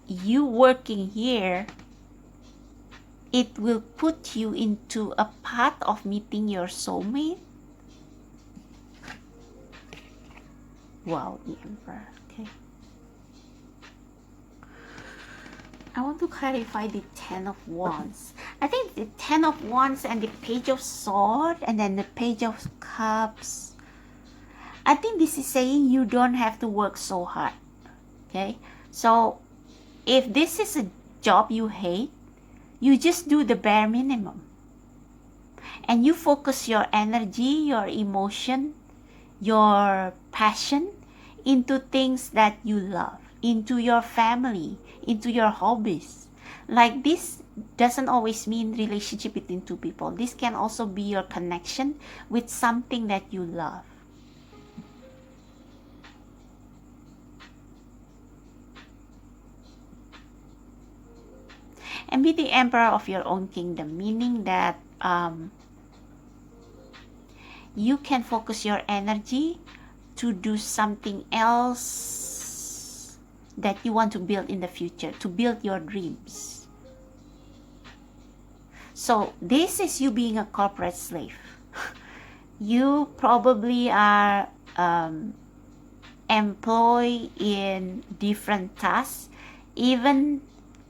Speaker 1: you working here, it will put you into a path of meeting your soulmate. Wow, the Emperor. Okay. I want to clarify the 10 of Wands. I think the 10 of Wands and the Page of Swords and then the Page of Cups. I think this is saying you don't have to work so hard. Okay? So, if this is a job you hate, you just do the bare minimum. And you focus your energy, your emotion, your passion into things that you love, into your family, into your hobbies. Like this doesn't always mean relationship between two people. This can also be your connection with something that you love. And be the emperor of your own kingdom, meaning that you can focus your energy to do something else that you want to build in the future, to build your dreams. So this is you being a corporate slave. You probably are employed in different tasks, even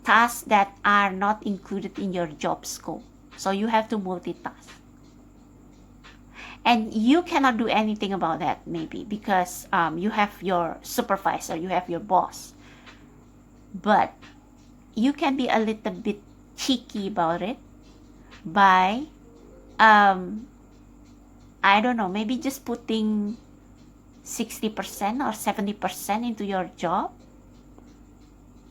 Speaker 1: tasks that are not included in your job scope. So you have to multitask. And you cannot do anything about that, maybe, because you have your supervisor, you have your boss. But you can be a little bit cheeky about it by, I don't know, maybe just putting 60% or 70% into your job,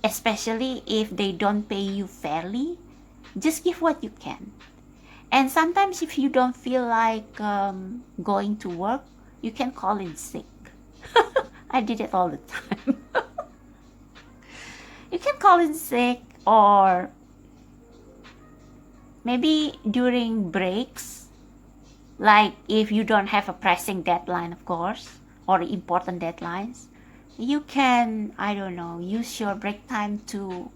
Speaker 1: especially if they don't pay you fairly. Just give what you can. And sometimes if you don't feel like going to work, you can call in sick. I did it all the time. You can call in sick, or maybe during breaks, like if you don't have a pressing deadline, of course, or important deadlines, you can, I don't know, use your break time to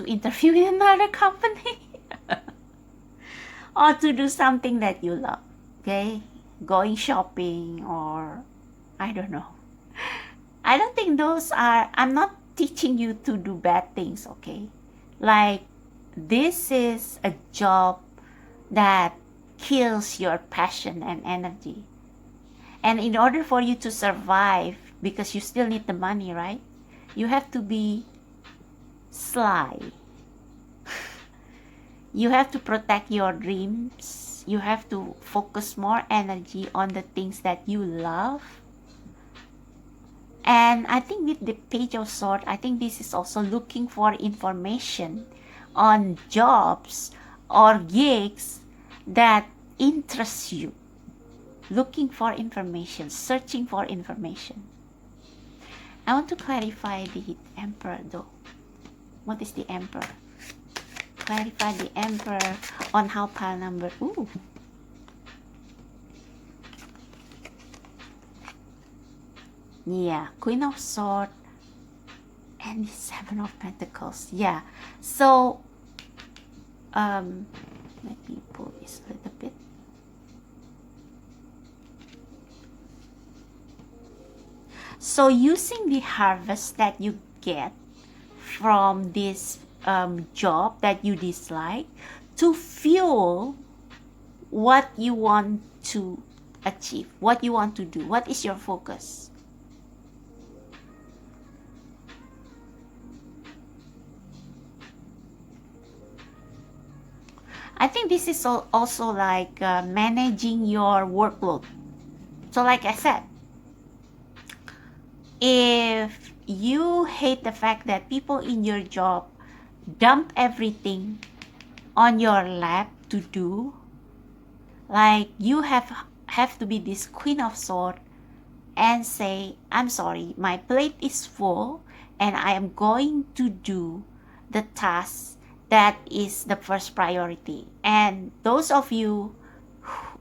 Speaker 1: interview in another company or to do something that you love. Okay, going shopping, or I don't know. I don't think those are, I'm not teaching you to do bad things, okay? Like, this is a job that kills your passion and energy. And in order for you to survive, because you still need the money, right? You have to be sly. You have to protect your dreams. You have to focus more energy on the things that you love. And I think with the Page of Swords, I think this is also looking for information on jobs or gigs that interest you. Looking for information, searching for information. I want to clarify the Emperor though. What is the Emperor? Clarify the Emperor on how pile number. Ooh. Yeah, Queen of Swords and the Seven of Pentacles. Yeah. So, let me pull this a little bit. So, using the harvest that you get from this job that you dislike to fuel what you want to achieve, what you want to do, what is your focus? I think this is also like managing your workload. So like I said, if you hate the fact that people in your job dump everything on your lap to do, like you have to be this Queen of Swords and say, I'm sorry, my plate is full and I am going to do the task that is the first priority. And those of you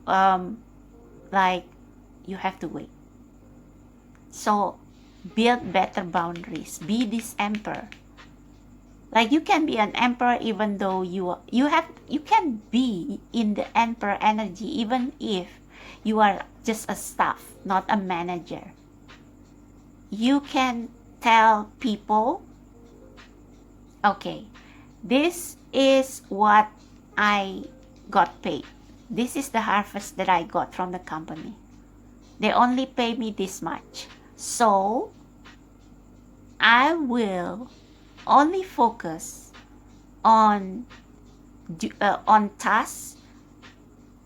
Speaker 1: like you have to wait. So build better boundaries. Be this emperor. Like you can be an emperor even though you can be in the emperor energy even if you are just a staff, not a manager. You can tell people, okay, this is what I got paid. This is the harvest that I got from the company. They only pay me this much. So I will only focus on tasks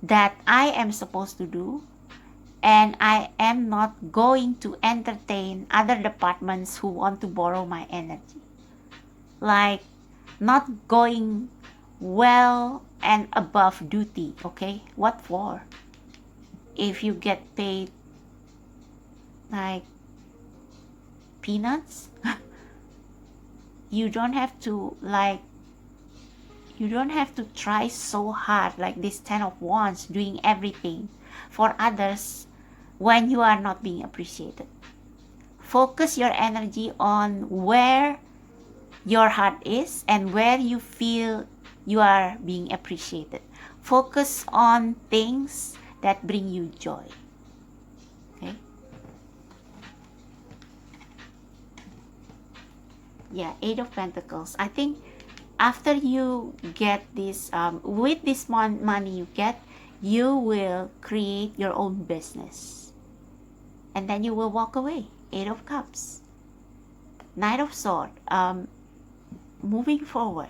Speaker 1: that I am supposed to do, and I am not going to entertain other departments who want to borrow my energy. Like not going well and above duty, okay? What for? If you get paid like peanuts, you don't have to try so hard like this Ten of Wands doing everything for others when you are not being appreciated. Focus your energy on where your heart is and where you feel you are being appreciated. Focus on things that bring you joy. Okay? Yeah, Eight of Pentacles. I think after you get this, with this money you get, you will create your own business. And then you will walk away. Eight of Cups. Knight of Swords. Moving forward.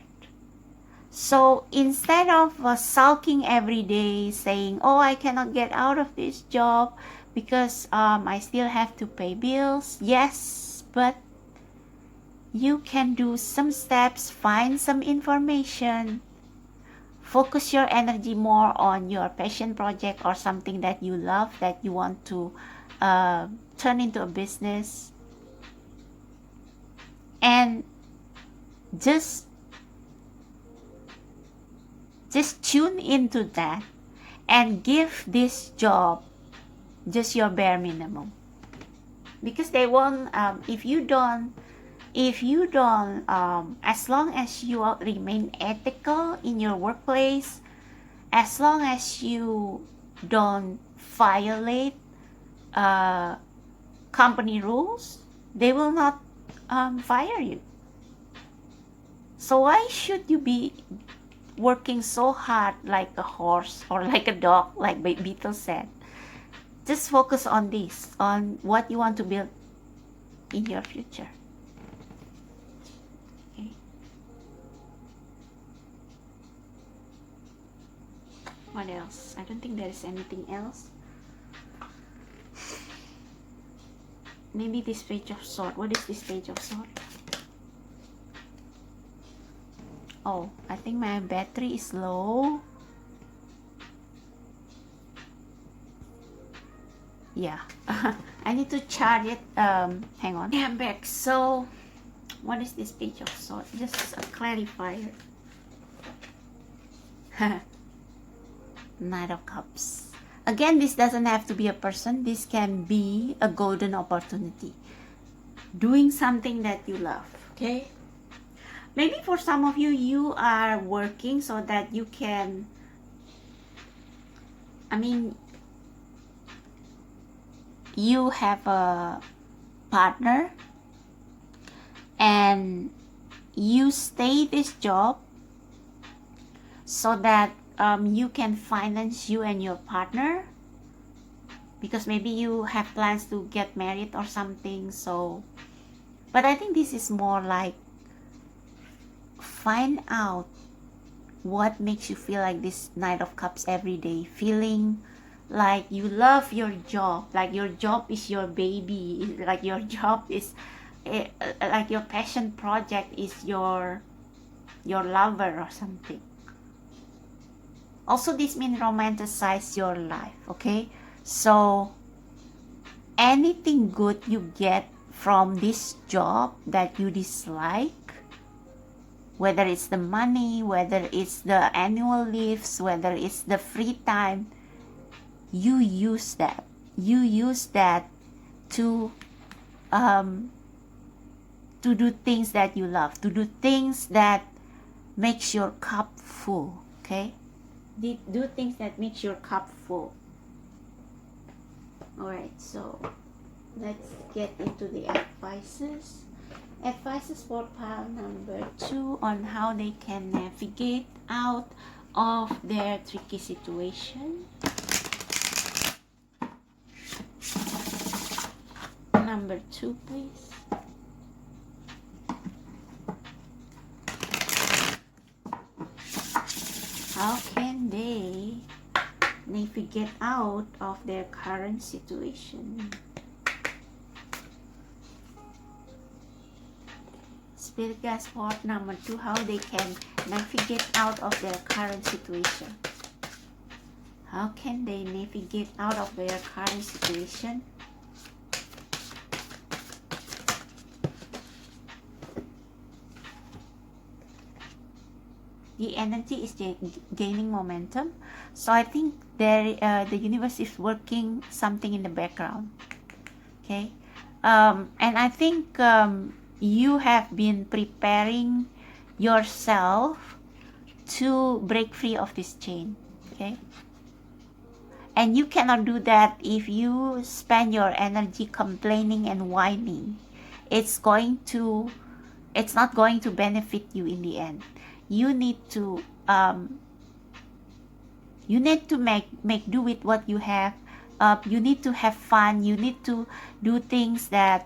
Speaker 1: So instead of sulking every day saying, oh, I cannot get out of this job because I still have to pay bills. Yes, but you can do some steps, find some information, focus your energy more on your passion project or something that you love, that you want to turn into a business, and just tune into that and give this job just your bare minimum, because they won't if you don't as long as you remain ethical in your workplace, as long as you don't violate company rules, they will not fire you. So why should you be working so hard like a horse or like a dog, like Beatles said? Just focus on this, on what you want to build in your future. Okay. What else? I don't think there is anything else. Maybe this Page of Swords. What is this Page of Swords? Oh, I think my battery is low. Yeah. I need to charge it. Hang on. Yeah, I'm back. So, what is this Page of Swords? Just a clarifier. Knight of Cups. Again, this doesn't have to be a person. This can be a golden opportunity. Doing something that you love, okay? Maybe for some of you, you are working so that you can, you have a partner and you stay this job so that you can finance you and your partner, because maybe you have plans to get married or something. So, but I think this is more like find out what makes you feel like this Knight of Cups every day, feeling like you love your job, like your job is your baby, like your job is like your passion project is your lover or something. Also, this means romanticize your life, okay? So anything good you get from this job that you dislike, whether it's the money, whether it's the annual leaves, whether it's the free time, you use that. You use that to do things that you love, to do things that makes your cup full, okay? Do things that makes your cup full. Alright, so let's get into the advices. Advices for pile number 2 on how they can navigate out of their tricky situation. Number 2, please. How can they navigate out of their current situation? Spirit guides for number 2, how they can navigate out of their current situation. How can they navigate out of their current situation? The energy is gaining momentum, so I think there the universe is working something in the background, okay? And I think you have been preparing yourself to break free of this chain, okay? And you cannot do that if you spend your energy complaining and whining. It's not going to benefit you in the end. You need to make do with what you have. You need to have fun. You need to do things that,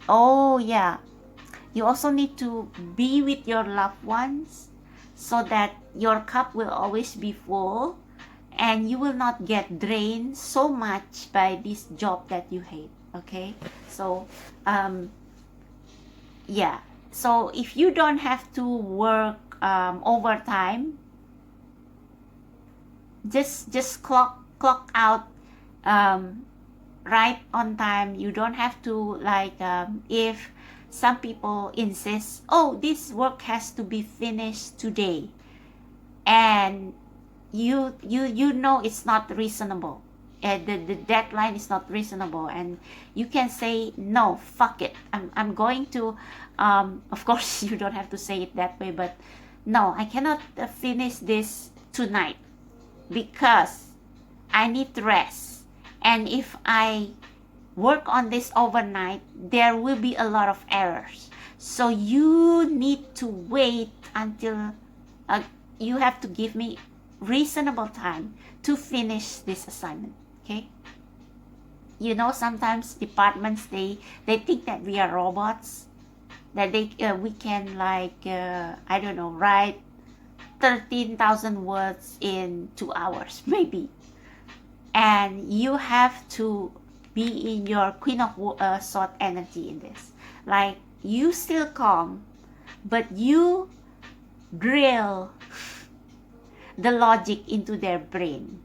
Speaker 1: oh yeah, you also need to be with your loved ones so that your cup will always be full and you will not get drained so much by this job that you hate, okay? So yeah, so if you don't have to work overtime, just clock out right on time. You don't have to like if some people insist, oh, this work has to be finished today, and you know it's not reasonable, the deadline is not reasonable, and you can say no, fuck it, I'm going to of course you don't have to say it that way, but no, I cannot finish this tonight because I need rest, and if I work on this overnight there will be a lot of errors, so you need to wait until you have to give me reasonable time to finish this assignment, okay? You know, sometimes departments they think that we are robots, that we can like I don't know, write 13,000 words in 2 hours maybe, and you have to be in your Queen of Sword energy in this, like you still calm but you drill the logic into their brain,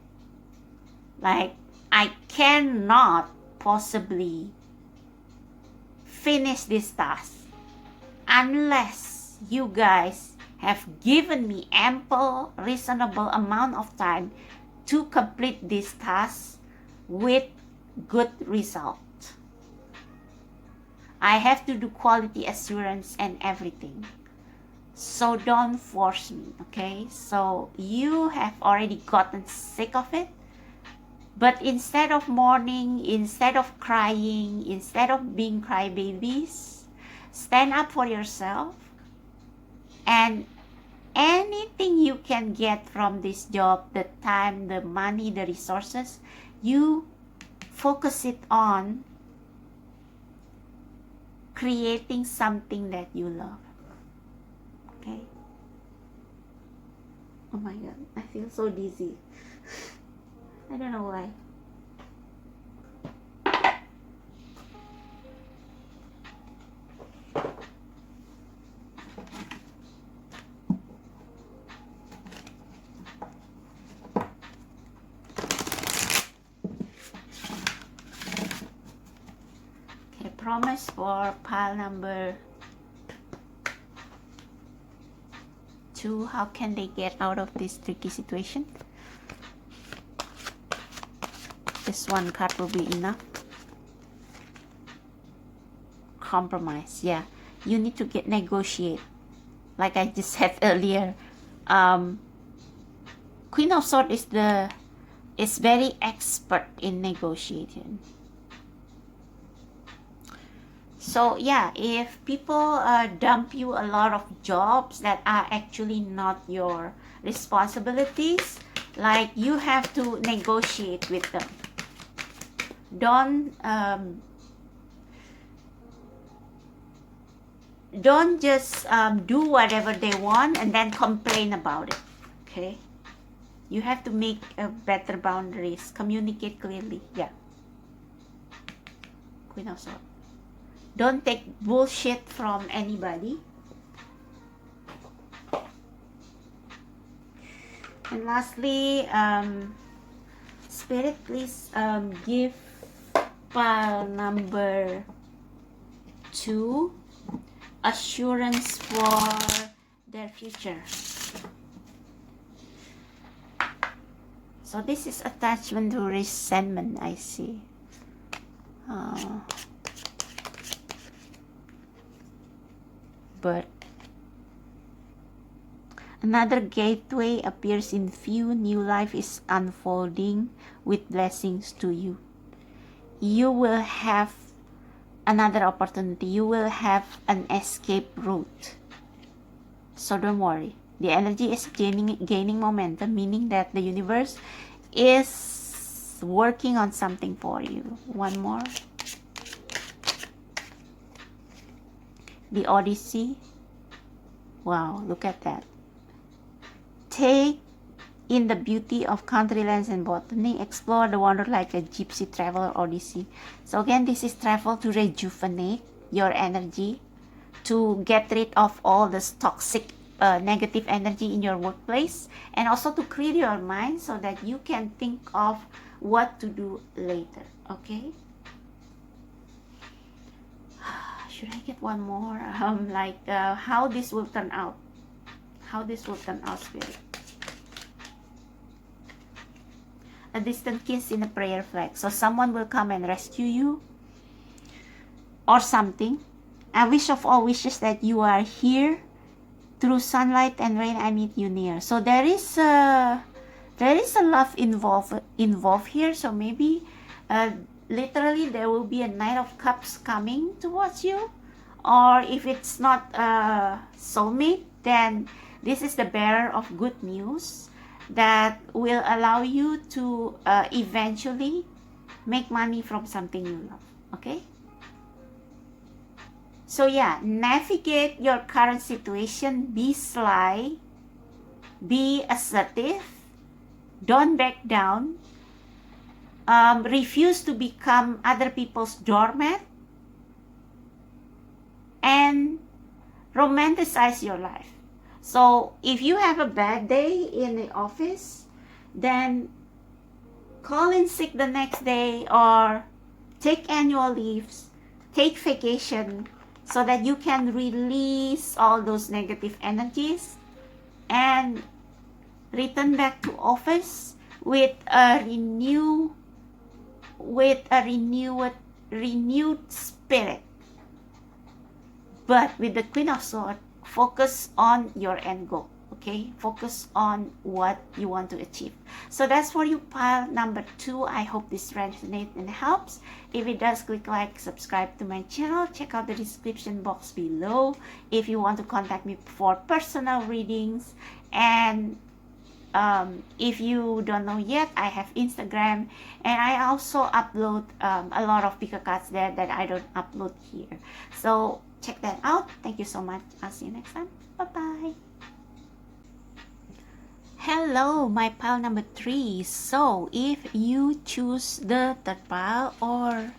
Speaker 1: like I cannot possibly finish this task unless you guys have given me ample reasonable amount of time to complete this task with good result. I have to do quality assurance and everything. So don't force me, okay? So you have already gotten sick of it. But instead of mourning, instead of crying, instead of being crybabies, stand up for yourself. And anything you can get from this job, the time, the money, the resources, you focus it on creating something that you love. Okay? Oh my god, I feel so dizzy. I don't know why. Okay, promise for pile number 2. How can they get out of this tricky situation? This one card will be enough. Compromise. Yeah, you need to negotiate. Like I just said earlier, Queen of Swords is very expert in negotiating. So yeah, if people dump you a lot of jobs that are actually not your responsibilities, like you have to negotiate with them. Don't just do whatever they want and then complain about it. Okay, you have to make better boundaries, communicate clearly. Yeah, Queen of Swords. Don't take bullshit from anybody. And lastly, Spirit, please give pile number 2 assurance for their future. So this is attachment to resentment, I see. But another gateway appears in view. New life is unfolding with blessings to you. You will have another opportunity. You will have an escape route. So don't worry. The energy is gaining momentum, meaning that the universe is working on something for you. One more. The Odyssey. Wow, look at that. Take in the beauty of country lands and botany. Explore the wonder like a gypsy traveler odyssey. So again, this is travel to rejuvenate your energy, to get rid of all this toxic negative energy in your workplace, and also to clear your mind so that you can think of what to do later. Okay, should I get one more? How this will turn out. How this will turn out, Spirit. A distant kiss in a prayer flag. So someone will come and rescue you or something. I wish of all wishes that you are here. Through sunlight and rain, I meet you near. So there is a love involved here. So maybe literally there will be a Knight of Cups coming towards you. Or if it's not a soulmate, then this is the bearer of good news that will allow you to eventually make money from something you love. Okay? So yeah, navigate your current situation, be sly, be assertive, don't back down, refuse to become other people's doormat, and romanticize your life. So if you have a bad day in the office, then call in sick the next day or take annual leaves, take vacation, so that you can release all those negative energies and return back to office with a renewed spirit. But with the Queen of Swords, focus on your end goal. Okay, focus on what you want to achieve. So that's for you, pile number 2. I hope this resonates and helps. If it does, click like, subscribe to my channel. Check out the description box below if you want to contact me for personal readings. And if you don't know yet, I have Instagram, and I also upload a lot of pick a cards there that I don't upload here. So check that out. Thank you so much. I'll see you next time. Bye bye. Hello, my pile number 3. So if you choose the third pile or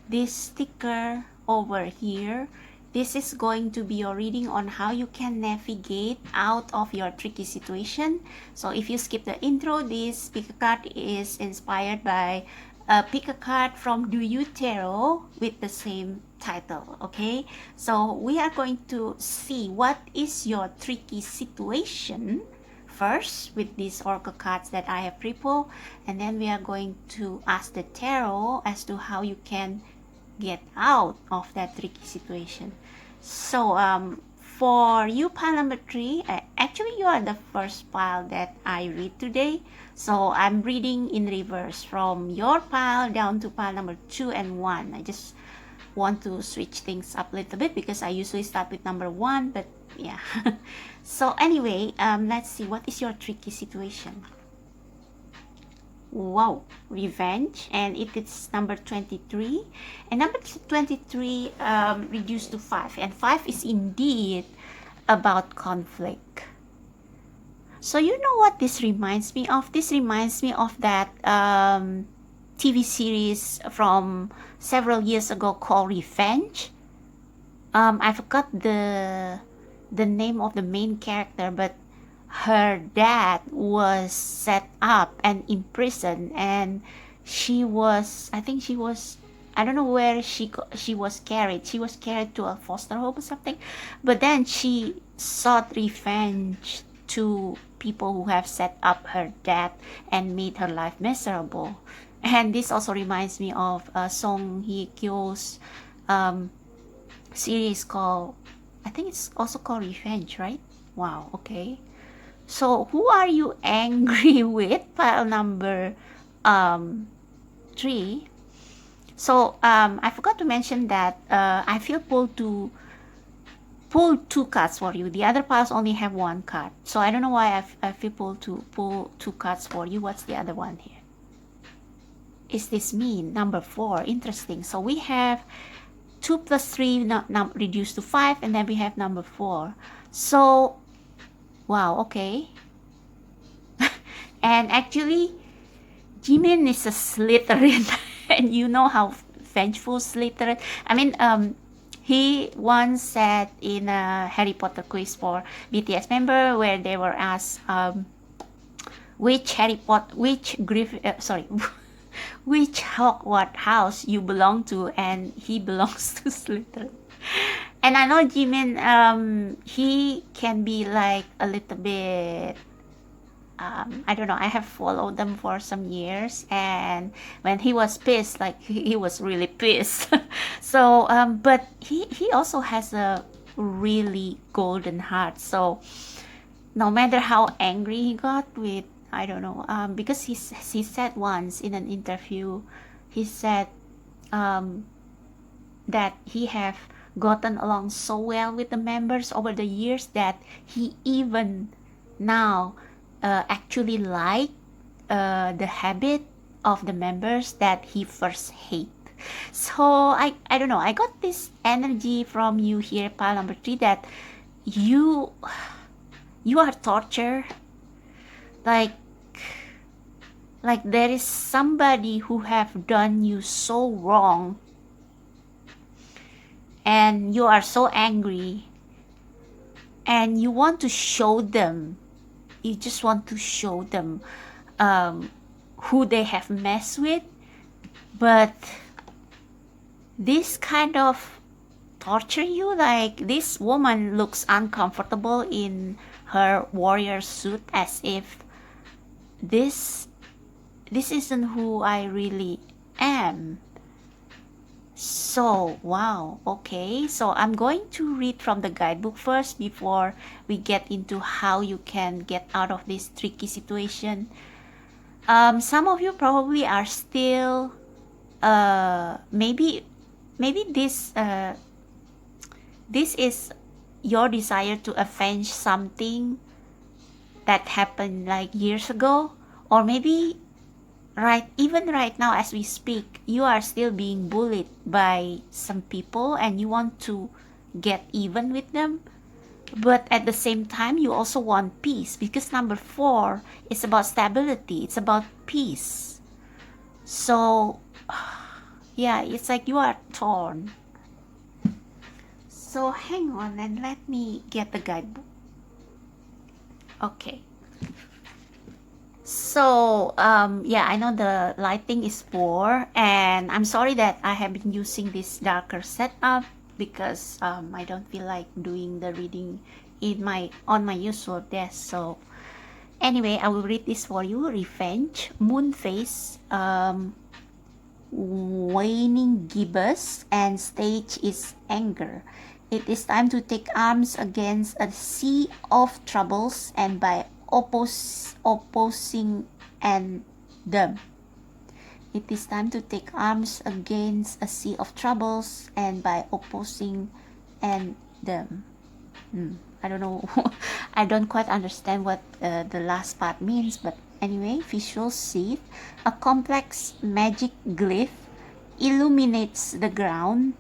Speaker 1: this sticker over here, this is going to be your reading on how you can navigate out of your tricky situation. So if you skip the intro, this pick a card is inspired by a pick a card from Do You Tarot with the same title. Okay, so we are going to see what is your tricky situation first with these oracle cards that I have pre-pulled, and then we are going to ask the tarot as to how you can get out of that tricky situation. So for you, pile number 3, actually you are the first pile that I read today, so I'm reading in reverse from your pile down to pile number 2 and 1. I just want to switch things up a little bit because I usually start with number 1, but yeah. So anyway, let's see, what is your tricky situation? Wow, revenge, and it is number 23, and number 23 reduced to 5, and 5 is indeed about conflict. So you know what this reminds me of? This reminds me of that TV series from several years ago called Revenge. I forgot the name of the main character, but her dad was set up and imprisoned, and I don't know where she was carried. She was carried to a foster home or something, but then she sought revenge to people who have set up her dad and made her life miserable. And this also reminds me of Song Hye Kyo's series called, I think it's also called Revenge, right? Wow, okay. So who are you angry with? Pile number 3. So I forgot to mention that I feel pulled to pull 2 cards for you. The other piles only have 1 card. So I don't know why I feel pulled to pull 2 cards for you. What's the other one here? Is this mean? Number 4. Interesting. So we have 2 plus 3 reduced to 5, and then we have number 4. So wow, okay. And actually Jimin is a Slytherin and you know how vengeful Slytherin. I mean, he once said in a Harry Potter quiz for BTS member where they were asked which which Hogwarts house you belong to, and he belongs to Slytherin. And I know Jimin, he can be like a little bit, I don't know, I have followed them for some years, and when he was pissed, like he was really pissed. So, but he also has a really golden heart. So no matter how angry he got with, I don't know, because he said once in an interview, he said that he have gotten along so well with the members over the years that he even now actually like the habit of the members that he first hate. So I don't know, I got this energy from you here, pile number 3, that you are tortured, like there is somebody who have done you so wrong, and you are so angry, and you want to show them, you just want to show them who they have messed with. But this kind of torture you, like this woman looks uncomfortable in her warrior suit, as if this this isn't who I really am. So, wow, okay. So I'm going to read from the guidebook first before we get into how you can get out of this tricky situation. Some of you probably are still, maybe this is your desire to avenge something that happened like years ago, or maybe even right now as we speak, you are still being bullied by some people and you want to get even with them. But at the same time, you also want peace, because number 4 is about stability, it's about peace. So yeah, it's like you are torn. So hang on and let me get the guidebook. Okay. So yeah, I know the lighting is poor, and I'm sorry that I have been using this darker setup because I don't feel like doing the reading on my usual desk. So anyway, I will read this for you. Revenge, moon phase, waning gibbous, and stage is anger. It is time to take arms against a sea of troubles, and by opposing and them. It is time to take arms against a sea of troubles, and by opposing and them. I don't know. I don't quite understand what the last part means, but anyway, visual seed, a complex magic glyph, illuminates the ground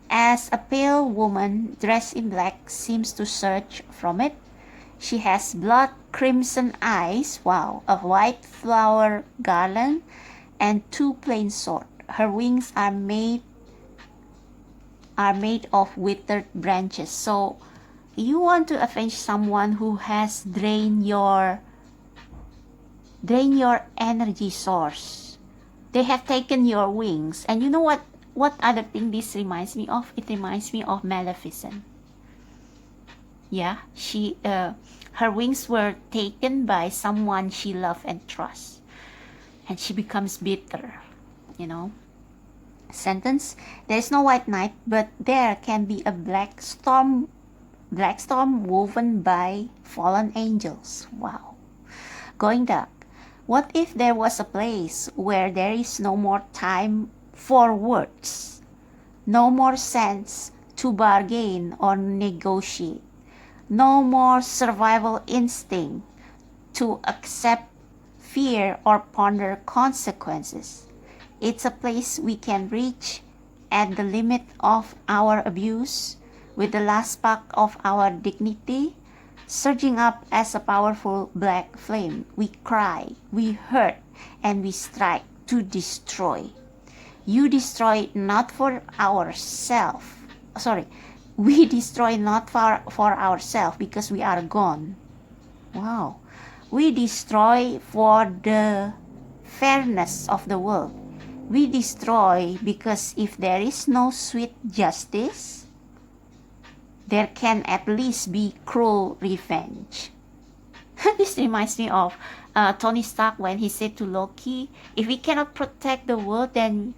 Speaker 1: as a pale woman dressed in black seems to surge from it. She has blood crimson eyes, wow, a white flower garland, and 2 plain swords. Her wings are made of withered branches. So you want to avenge someone who has drained your energy source. They have taken your wings. And you know what other thing this reminds me of? It reminds me of Maleficent. Yeah, her wings were taken by someone she loved and trusts, and she becomes bitter, you know. Sentence: there is no white night, but there can be a black storm woven by fallen angels. Wow. Going dark. What if there was a place where there is no more time for words, no more sense to bargain or negotiate, no more survival instinct to accept fear or ponder consequences? It's a place we can reach at the limit of our abuse, with the last spark of our dignity surging up as a powerful black flame. We cry, we hurt, and we strike to destroy. You destroy not for ourselves. Sorry, we destroy not for ourselves because we are gone. Wow. We destroy for the fairness of the world. We destroy because if there is no sweet justice, there can at least be cruel revenge. This reminds me of Tony Stark when he said to Loki, if we cannot protect the world, then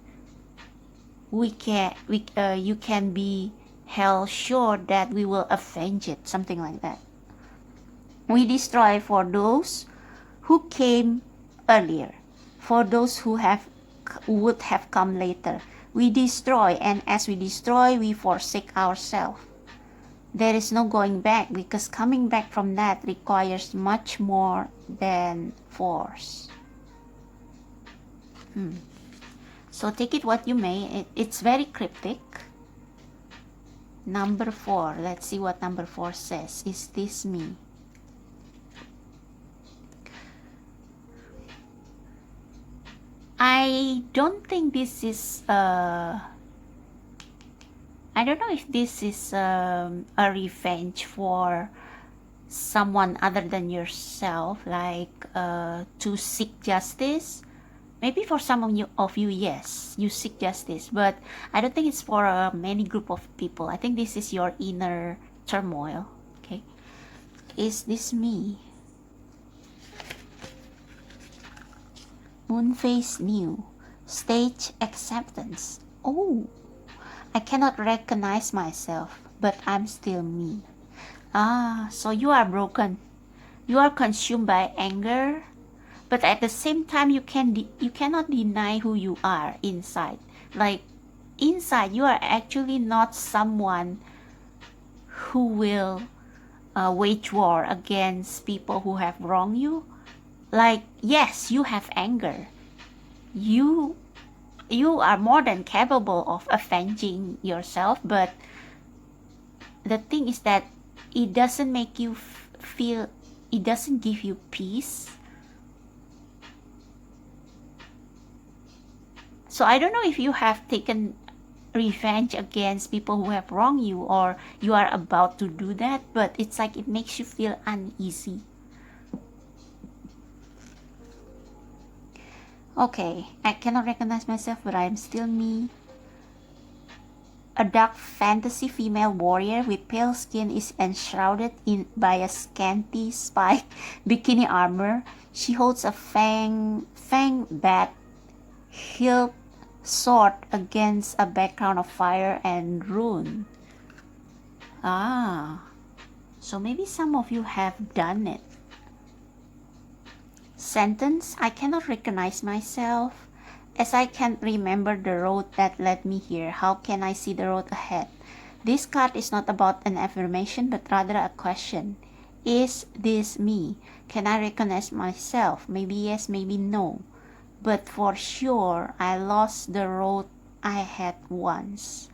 Speaker 1: you can be held sure that we will avenge it, something like that. We destroy for those who came earlier, for those who would have come later. We destroy, and as we destroy, we forsake ourselves. There is no going back, because coming back from that requires much more than force. So take it what you may. It's very cryptic. Number 4. Let's see what number 4 says. Is this me? I don't think this is I don't know if this is a revenge for someone other than yourself, like to seek justice. Maybe for some of you, yes, you seek justice, but I don't think it's for many group of people. I think this is your inner turmoil. Okay, is this me? Moonface new. Stage acceptance. Oh, I cannot recognize myself, but I'm still me. Ah, so you are broken. You are consumed by anger, but at the same time you cannot deny who you are inside. Like inside you are actually not someone who will wage war against people who have wronged you. Like yes, you have anger. You are more than capable of avenging yourself, but the thing is that it doesn't make you feel, it doesn't give you peace. So I don't know if you have taken revenge against people who have wronged you, or you are about to do that, but it's like it makes you feel uneasy. Okay, I cannot recognize myself, but I am still me. A dark fantasy female warrior with pale skin is enshrouded by a scanty spike bikini armor. She holds a fang bat hilt sword against a background of fire and ruin. Ah, so maybe some of you have done it. Sentence: I cannot recognize myself. As I can't remember the road that led me here, how can I see the road ahead? This card is not about an affirmation, but rather a question. Is this me? Can I recognize myself? Maybe yes, maybe no. But for sure, I lost the road I had once.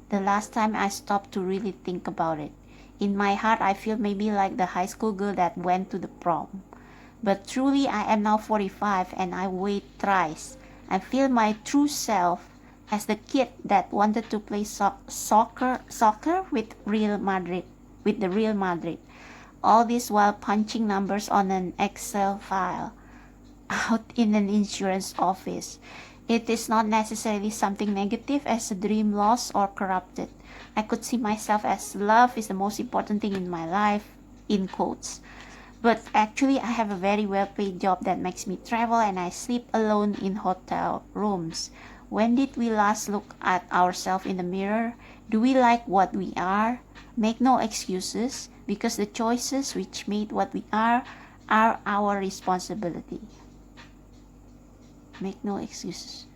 Speaker 1: The last time I stopped to really think about it. In my heart, I feel maybe like the high school girl that went to the prom. But truly, I am now 45 and I weighed thrice. I feel my true self as the kid that wanted to play soccer with Real Madrid, with the Real Madrid. All this while punching numbers on an Excel file out in an insurance office. It is not necessarily something negative as a dream lost or corrupted. I could see myself as love is the most important thing in my life, in quotes. But actually, I have a very well-paid job that makes me travel and I sleep alone in hotel rooms. When did we last look at ourselves in the mirror? Do we like what we are? Make no excuses, because the choices which made what we are our responsibility. Make no excuses.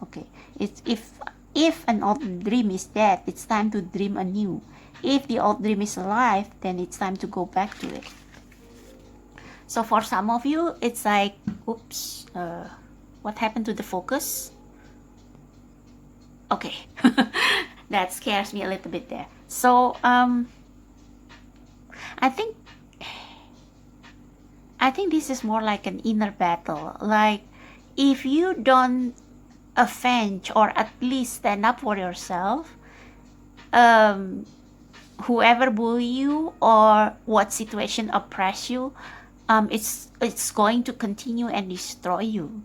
Speaker 1: Okay, it's if an old dream is dead, it's time to dream anew. If the old dream is alive, then it's time to go back to it. So for some of you, it's like, oops, what happened to the focus? Okay, that scares me a little bit there. So I think this is more like an inner battle. Like if you don't avenge or at least stand up for yourself, whoever bully you or what situation oppress you, it's going to continue and destroy you.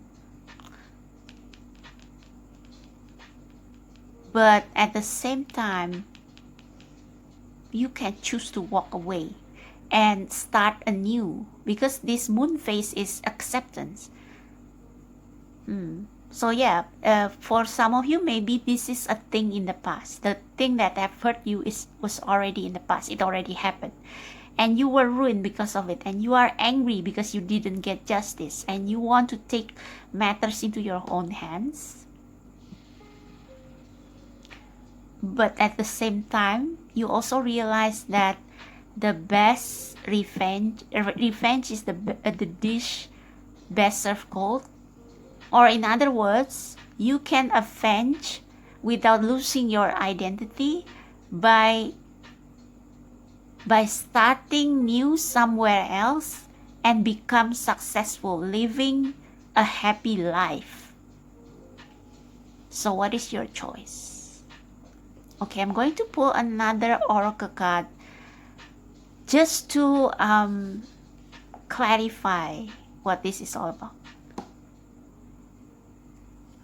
Speaker 1: But at the same time, you can choose to walk away and start anew, because this moon phase is acceptance. So yeah, for some of you, maybe this is a thing in the past. The thing that have hurt you was already in the past. It already happened. And you were ruined because of it, and you are angry because you didn't get justice, and you want to take matters into your own hands. But at the same time, you also realize that the best revenge is the dish best served cold. Or in other words, you can avenge without losing your identity by starting new somewhere else and become successful, living a happy life. So what is your choice? Okay, I'm going to pull another oracle card just to clarify what this is all about.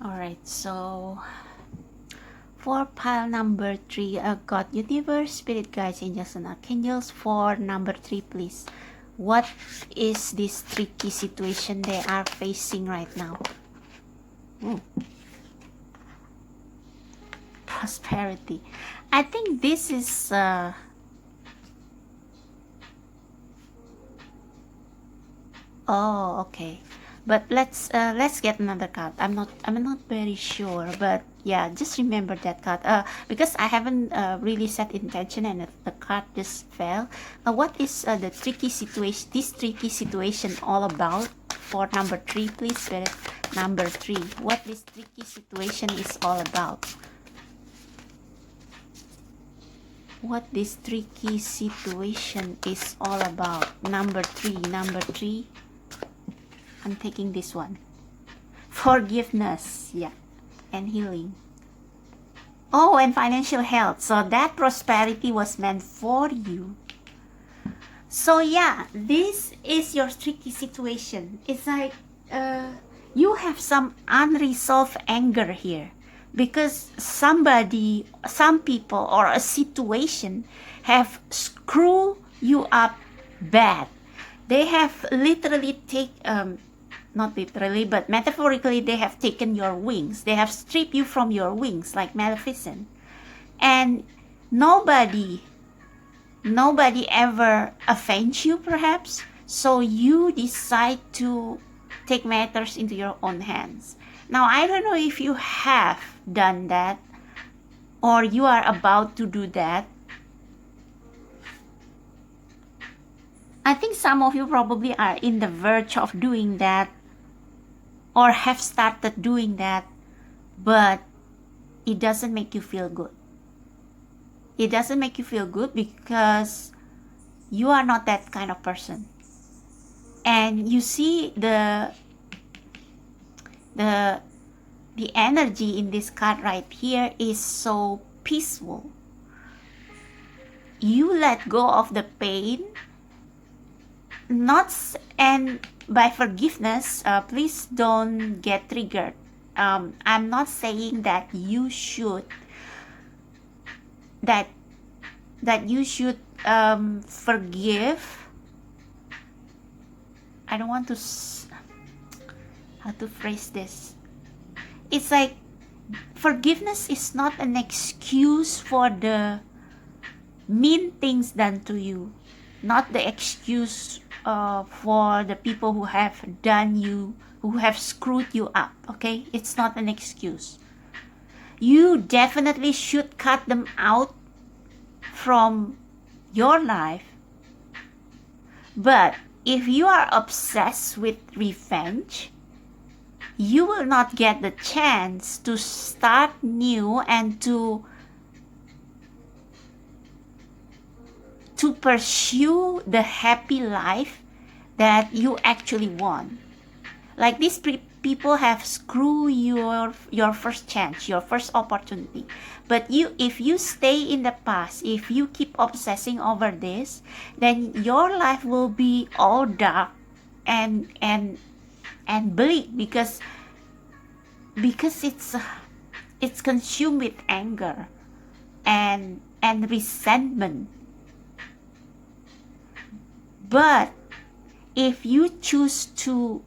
Speaker 1: Alright, so for pile number 3, God, Universe, Spirit Guides, Angels and Archangels. For number 3, please. What is this tricky situation they are facing right now? Ooh. Prosperity. I think this is oh, okay. But let's get another card. I'm not very sure, but yeah, just remember that card. Because I haven't really set intention and the card just fell. What is the tricky situation? This tricky situation all about for number 3, please. Number 3. What this tricky situation is all about? What this tricky situation is all about? Number 3. Number 3. I'm taking this one. Forgiveness, yeah, and healing. Oh, and financial health. So that prosperity was meant for you. So yeah, this is your tricky situation. It's like you have some unresolved anger here because somebody, some people, or a situation have screwed you up bad. They have literally not literally, but metaphorically, they have taken your wings. They have stripped you from your wings, like Maleficent. And nobody ever offends you, perhaps. So you decide to take matters into your own hands. Now, I don't know if you have done that or you are about to do that. I think some of you probably are in the verge of doing that or have started doing that, but it doesn't make you feel good. It doesn't make you feel good because you are not that kind of person. And you see the energy in this card right here is so peaceful. You let go of the pain, and by forgiveness, please don't get triggered. I'm not saying that you should forgive. I don't want to how to phrase this. It's like forgiveness is not an excuse for the mean things done to you, not the excuse for the people who have done you, who have screwed you up. Okay, it's not an excuse. You definitely should cut them out from your life. But if you are obsessed with revenge, you will not get the chance to start new and to pursue the happy life that you actually want. Like these people have screwed your first chance, your first opportunity. But if you stay in the past, if you keep obsessing over this, then your life will be all dark and bleak because it's consumed with anger and resentment. But if you choose to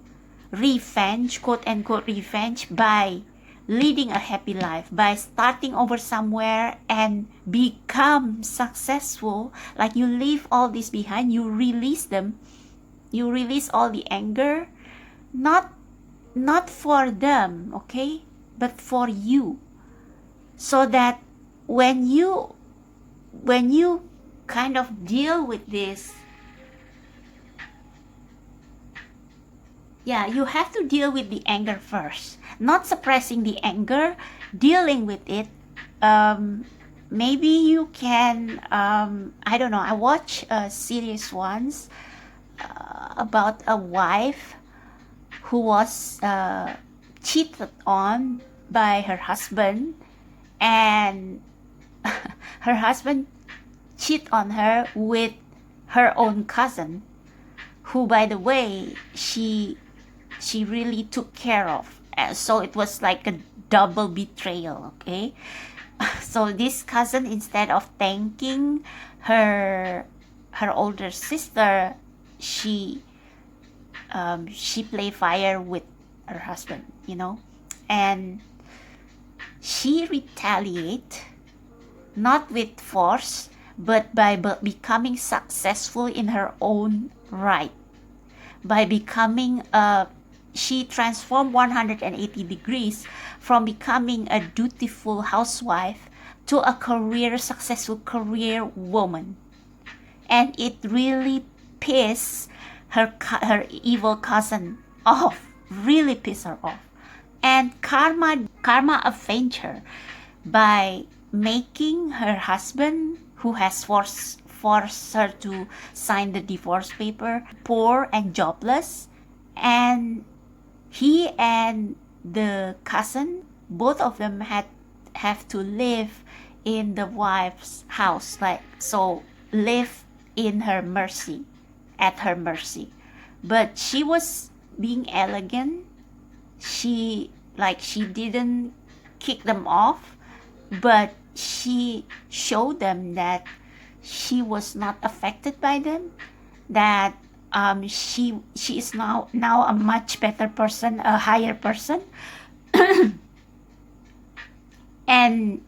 Speaker 1: revenge, quote unquote revenge, by leading a happy life, by starting over somewhere and become successful, like you leave all this behind, you release them, you release all the anger, not for them, okay, but for you, so that when you kind of deal with this, yeah, you have to deal with the anger first, not suppressing the anger, dealing with it. Maybe you can, I don't know, I watched a series once about a wife who was cheated on by her husband, and her husband cheated on her with her own cousin, who, by the way, she really took care of. So it was like a double betrayal, okay? So this cousin, instead of thanking her older sister, she play fire with her husband, and she retaliate not with force, but by becoming successful in her own right, by becoming she transformed 180 degrees from becoming a dutiful housewife to a successful career woman. And it really pissed her evil cousin off, really pissed her off. And karma avenged her by making her husband, who has forced her to sign the divorce paper, poor and jobless. And he and the cousin, both of them have to live in the wife's house, live in her mercy, at her mercy. But she was being elegant. She didn't kick them off, but she showed them that she was not affected by them, that she is now a much better person, a higher person. and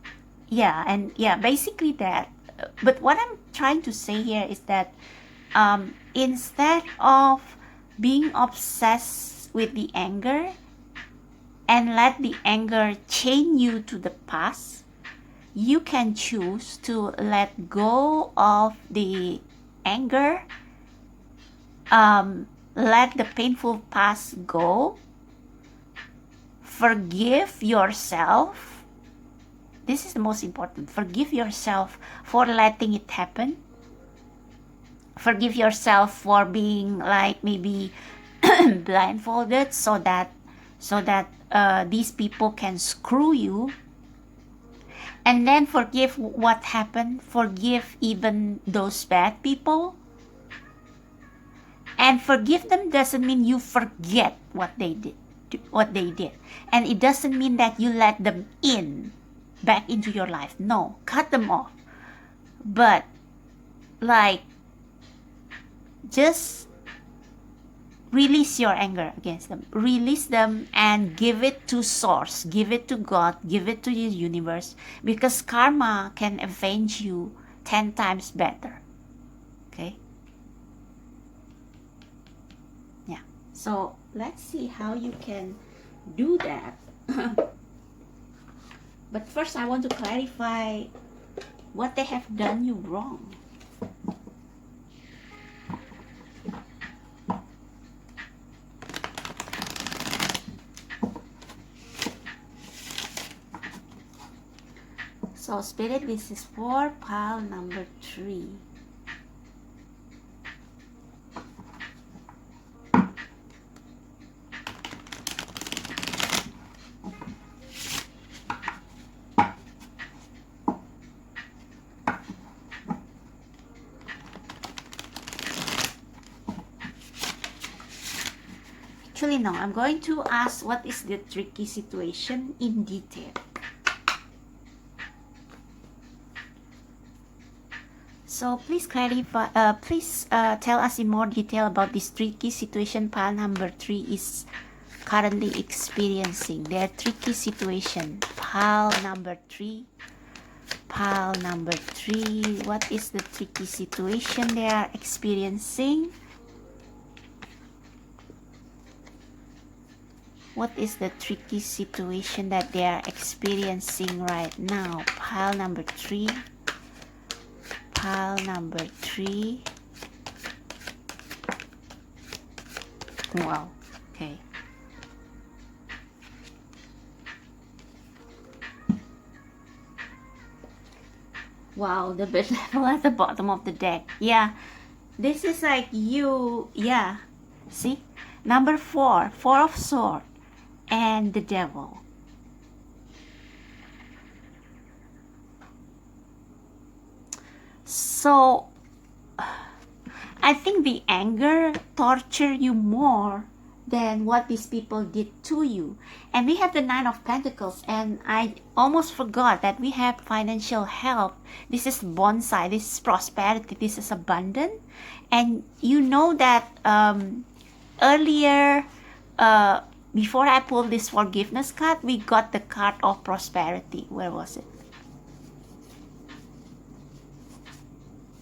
Speaker 1: basically that. But what I'm trying to say here is that instead of being obsessed with the anger and let the anger chain you to the past, you can choose to let go of the anger, let the painful past go, forgive yourself. This is the most important. Forgive yourself for letting it happen. Forgive yourself for being maybe blindfolded so that these people can screw you. And then forgive what happened. Forgive even those bad people. And forgive them doesn't mean you forget what they did. And it doesn't mean that you let them back into your life. No, cut them off. But just release your anger against them. Release them and give it to source. Give it to God. Give it to the universe. Because karma can avenge you 10 times better. Okay? Yeah. So let's see how you can do that. But first I want to clarify what they have done you wrong. So Spirit, this is for pile number 3. Actually, no, I'm going to ask what is the tricky situation in detail. So please clarify, tell us in more detail about this tricky situation pile number 3 is currently experiencing. Their tricky situation, pile number 3. What is the tricky situation they are experiencing? What is the tricky situation that they are experiencing right now? Pile number 3. Wow. Okay. Wow, the bed level at the bottom of the deck. Yeah. This is like you. Yeah. See? Number 4. 4 of Swords. And the Devil. So, I think the anger torture you more than what these people did to you. And we have the Nine of Pentacles, and I almost forgot that we have financial health. This is bonsai, this is prosperity, this is abundance. And you know that earlier, before I pulled this forgiveness card, we got the card of prosperity. Where was it?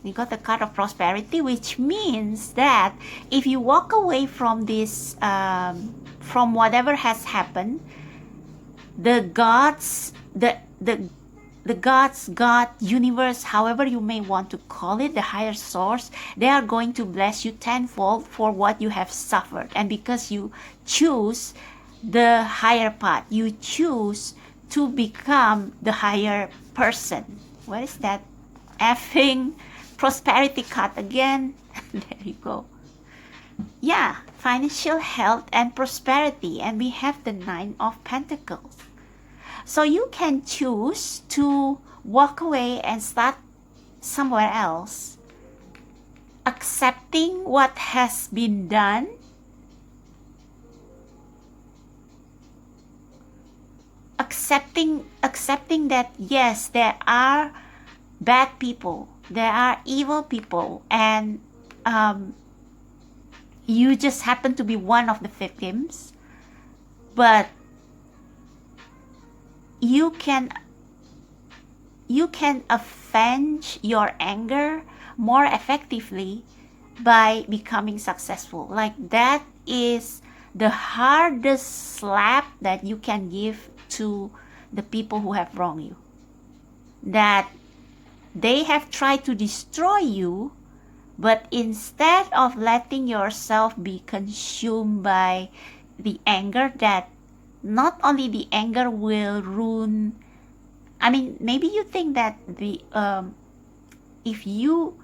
Speaker 1: We got the card of prosperity, which means that if you walk away from this, from whatever has happened, the gods, the gods, God, universe, however you may want to call it, the higher source, they are going to bless you tenfold for what you have suffered. And because you choose the higher path, you choose to become the higher person. What is that effing prosperity card again? There you go. Yeah, financial health and prosperity, and we have the Nine of Pentacles. So you can choose to walk away and start somewhere else, accepting what has been done, accepting that yes, there are bad people, there are evil people, and you just happen to be one of the victims, but you can avenge your anger more effectively by becoming successful. Like, that is the hardest slap that you can give to the people who have wronged you, that they have tried to destroy you, but instead of letting yourself be consumed by the anger, that not only the anger will ruin, I mean, maybe you think that the if you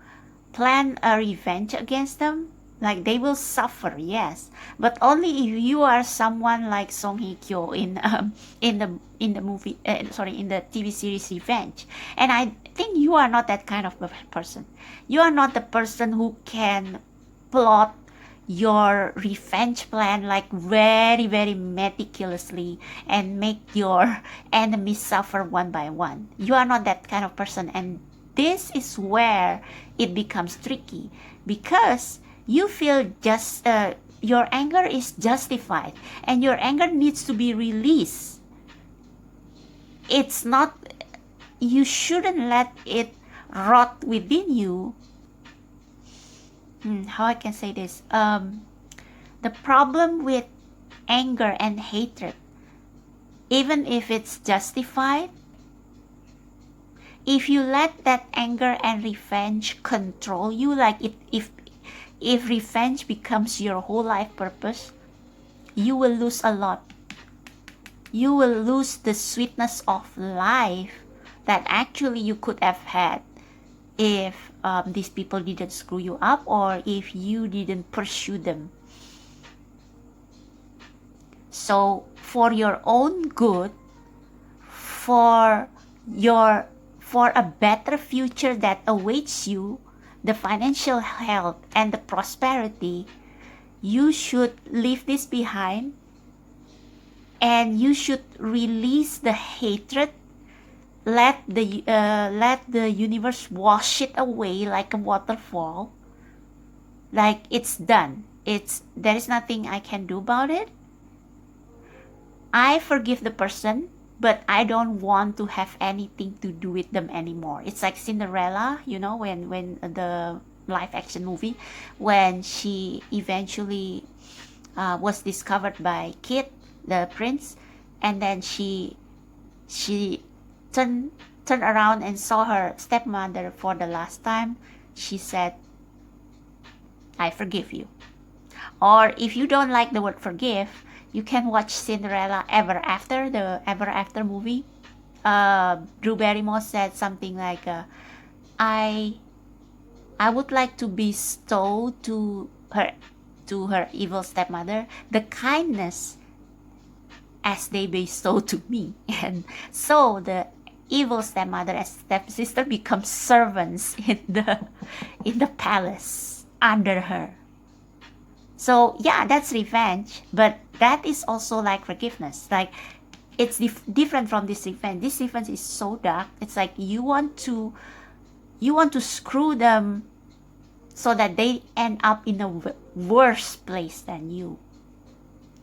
Speaker 1: plan a revenge against them, like, they will suffer, yes, but only if you are someone like Song Hye Kyo in the movie, in the TV series Revenge. And I think you are not that kind of person. You are not the person who can plot your revenge plan like very, very meticulously and make your enemies suffer one by one. You are not that kind of person, and this is where it becomes tricky, because you feel just your anger is justified and your anger needs to be released. It's not, you shouldn't let it rot within you. How I can say this? The problem with anger and hatred, even if it's justified, if you let that anger and revenge control you, like if revenge becomes your whole life purpose, you will lose a lot. You will lose the sweetness of life that actually you could have had if these people didn't screw you up, or if you didn't pursue them. So for your own good, for a better future that awaits you, the financial health and the prosperity, you should leave this behind, and you should release the hatred. Let the universe wash it away like a waterfall. Like, it's done. There is nothing I can do about it. I forgive the person, but I don't want to have anything to do with them anymore. It's like Cinderella, you know, when the live action movie, when she eventually was discovered by Kit, the prince, and then she turned around and saw her stepmother for the last time. She said, I forgive you. Or if you don't like the word forgive, you can watch Cinderella Ever After, the Ever After movie. Drew Barrymore said something like, I would like to bestow to her evil stepmother the kindness as they bestow to me. And so the evil stepmother and stepsister become servants in the palace under her. So yeah, that's revenge, but that is also like forgiveness. Like it's different from this revenge. This revenge is so dark. It's like you want to screw them so that they end up in a worse place than you.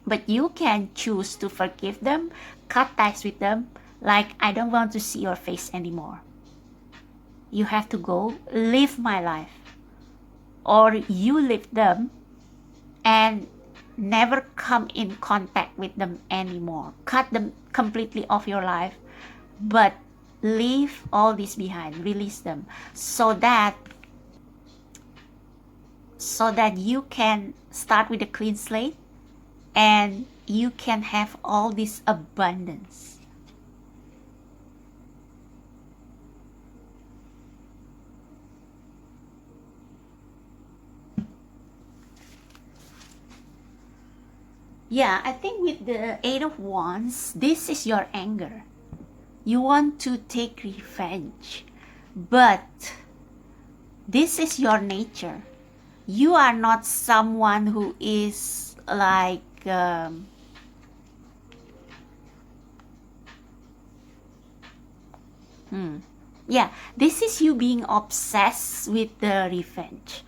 Speaker 1: But you can choose to forgive them, cut ties with them, like I don't want to see your face anymore. You have to go, live my life. Or you leave them and never come in contact with them anymore. Cut them completely off your life, but leave all this behind, release them, so that you can start with a clean slate and you can have all this abundance. Yeah, I think with the Eight of Wands, this is your anger. You want to take revenge, but this is your nature. You are not someone who is like yeah, this is you being obsessed with the revenge.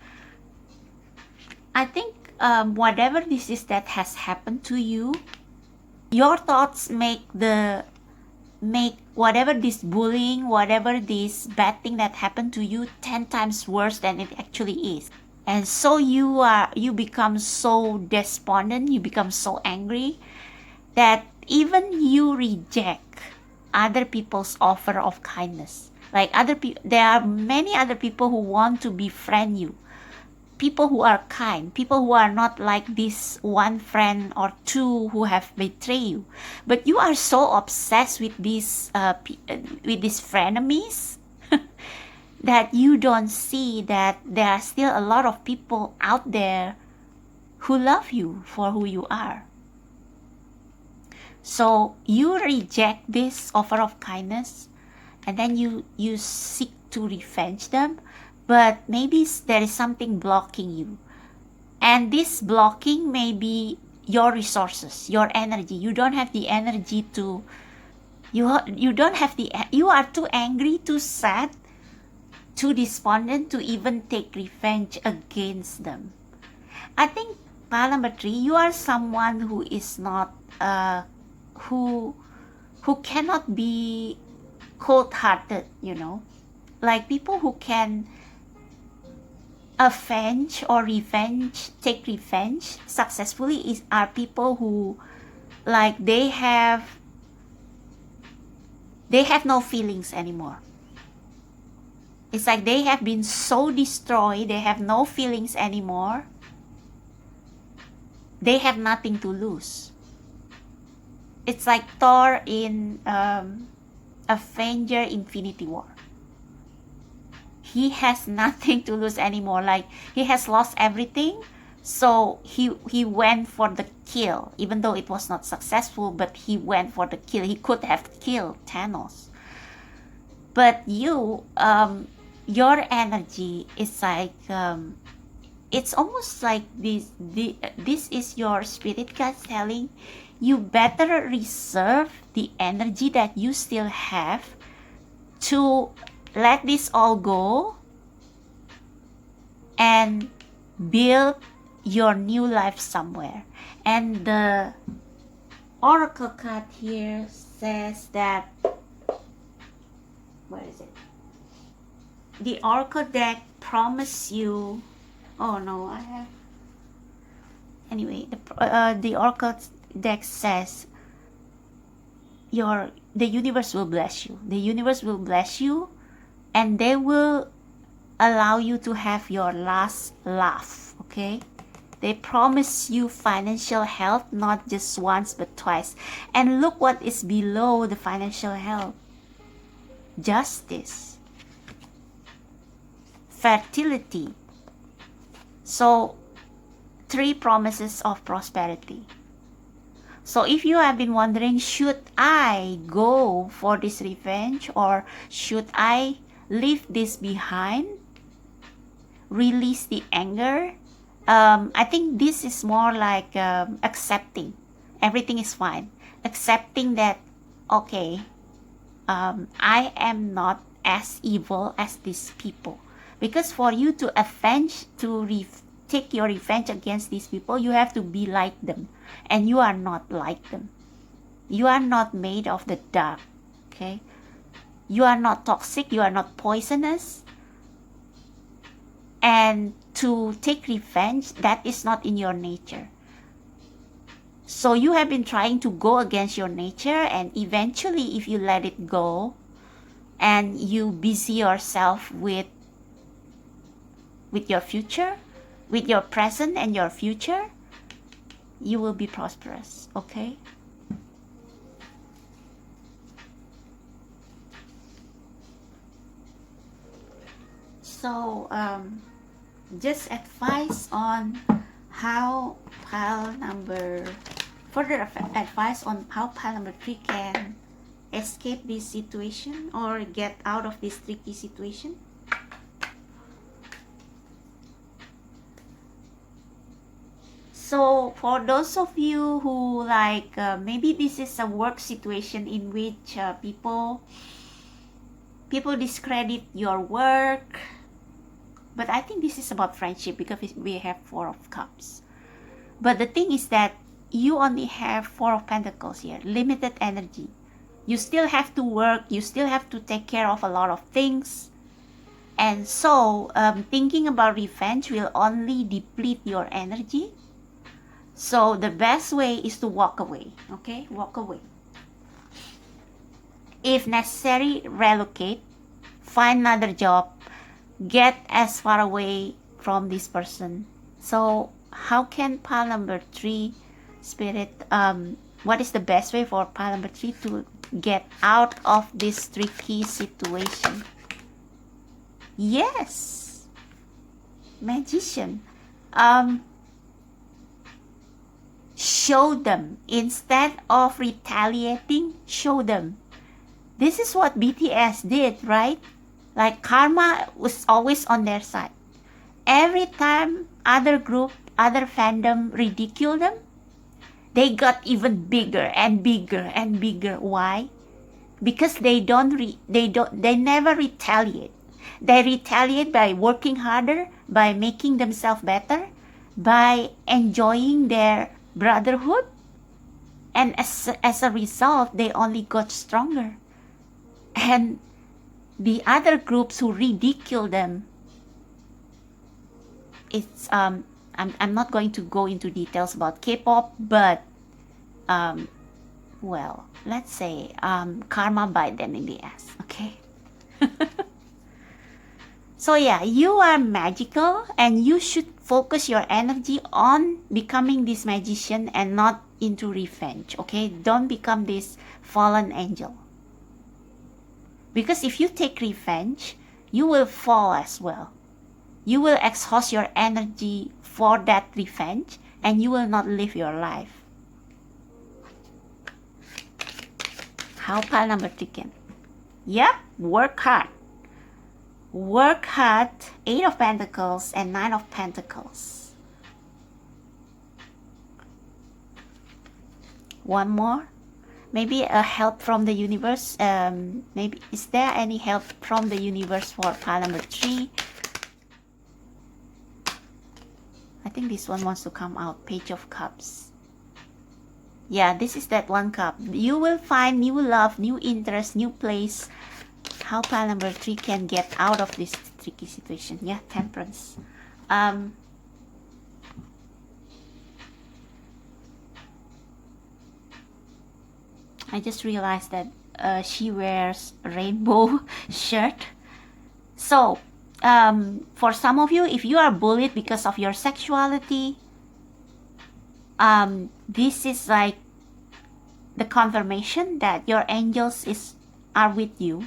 Speaker 1: I think whatever this is that has happened to you, your thoughts make whatever this bullying, whatever this bad thing that happened to you 10 times worse than it actually is. And so you become so despondent, you become so angry that even you reject other people's offer of kindness. Like there are many other people who want to befriend you. People who are kind, people who are not like this one friend or two who have betrayed you. But you are so obsessed with these frenemies that you don't see that there are still a lot of people out there who love you for who you are. So you reject this offer of kindness, and then you seek to revenge them, but maybe there is something blocking you. And this blocking may be your resources, your energy. You don't have the energy to, you are too angry, too sad, too despondent to even take revenge against them. I think pile number 3, you are someone who is not who cannot be cold-hearted, like people who can avenge or take revenge successfully are people who, like, they have no feelings anymore. It's like they have been so destroyed, they have no feelings anymore. They have nothing to lose. It's like Thor in Avenger Infinity War. He has nothing to lose anymore. Like, he has lost everything, so he went for the kill, even though it was not successful, but he went for the kill. He could have killed Thanos. But you, your energy is like, it's almost like this is your spirit guide telling you better reserve the energy that you still have to let this all go and build your new life somewhere. And the oracle card here says that, where is it? The oracle deck promise you, oh no, I have, anyway, the oracle deck says the universe will bless you. The universe will bless you, and they will allow you to have your last laugh, okay? They promise you financial health, not just once but twice. And look what is below the financial health. Justice. Fertility. So 3 promises of prosperity. So if you have been wondering, should I go for this revenge or should I leave this behind? Release the anger, I think this is more like accepting everything is fine, accepting that okay, I am not as evil as these people, because for you to avenge, take your revenge against these people, you have to be like them, and you are not like them. You are not made of the dark. Okay, you are not toxic, you are not poisonous, and to take revenge, that is not in your nature. So you have been trying to go against your nature, and eventually if you let it go and you busy yourself with your future, with your present and your future, you will be prosperous. Okay, so just advice on how pile number further advice on how pile number 3 can escape this situation or get out of this tricky situation. So for those of you who like maybe this is a work situation in which people discredit your work, but I think this is about friendship because we have 4 of Cups. But the thing is that you only have 4 of Pentacles here, limited energy. You still have to work, you still have to take care of a lot of things. And so thinking about revenge will only deplete your energy. So the best way is to walk away. Okay, walk away. If necessary, relocate, find another job, get as far away from this person. So how can pile number 3 spirit, what is the best way for pile number 3 to get out of this tricky situation? Yes, Magician. Show them, instead of retaliating, show them. This is what BTS did, right? Like karma was always on their side. Every time other group, other fandom ridicule them, they got even bigger and bigger and bigger. Why? Because they never retaliate. They retaliate by working harder, by making themselves better, by enjoying their brotherhood, and as a result, they only got stronger. And the other groups who ridicule them, it's I'm not going to go into details about K-pop, but well, let's say karma bite them in the ass. Okay. So yeah, you are magical, and you should focus your energy on becoming this magician and not into revenge. Okay, don't become this fallen angel, because if you take revenge, you will fall as well. You will exhaust your energy for that revenge, and you will not live your life. How pile number 3 can? Yep, work hard. Work hard. 8 of Pentacles and 9 of Pentacles. One more. Maybe a help from the universe. Maybe is there any help from the universe for pile number 3? I think this one wants to come out. Page of Cups. Yeah, this is that one cup. You will find new love, new interest, new place. How pile number 3 can get out of this tricky situation. Yeah, Temperance. I just realized that she wears a rainbow shirt. So for some of you, if you are bullied because of your sexuality, this is like the confirmation that your angels are with you.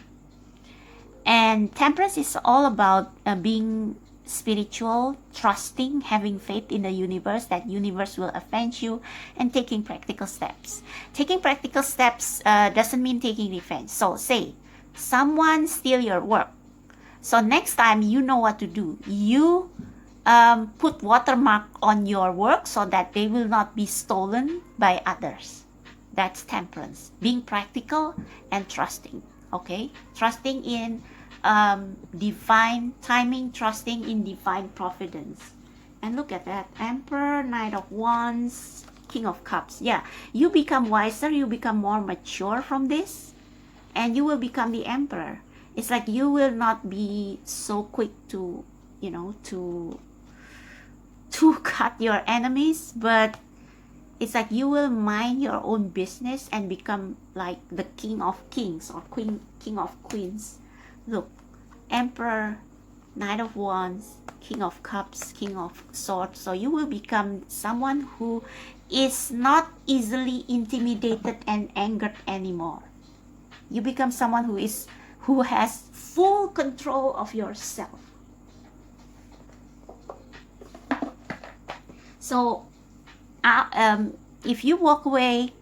Speaker 1: And Temperance is all about being spiritual, trusting, having faith in the universe, that universe will avenge you, and taking practical steps. Taking practical steps doesn't mean taking revenge. So say someone steal your work. So next time you know what to do. You put watermark on your work so that they will not be stolen by others. That's temperance, being practical and trusting. Okay, trusting in divine timing, trusting in divine providence. And look at that, Emperor, Knight of Wands, King of Cups. Yeah, you become wiser, you become more mature from this, and you will become the Emperor. It's like you will not be so quick to, to cut your enemies, but it's like you will mind your own business and become like the king of kings or king of queens. Look, Emperor, Knight of Wands, King of Cups, King of Swords. So you will become someone who is not easily intimidated and angered anymore. You become someone who has full control of yourself. So if you walk away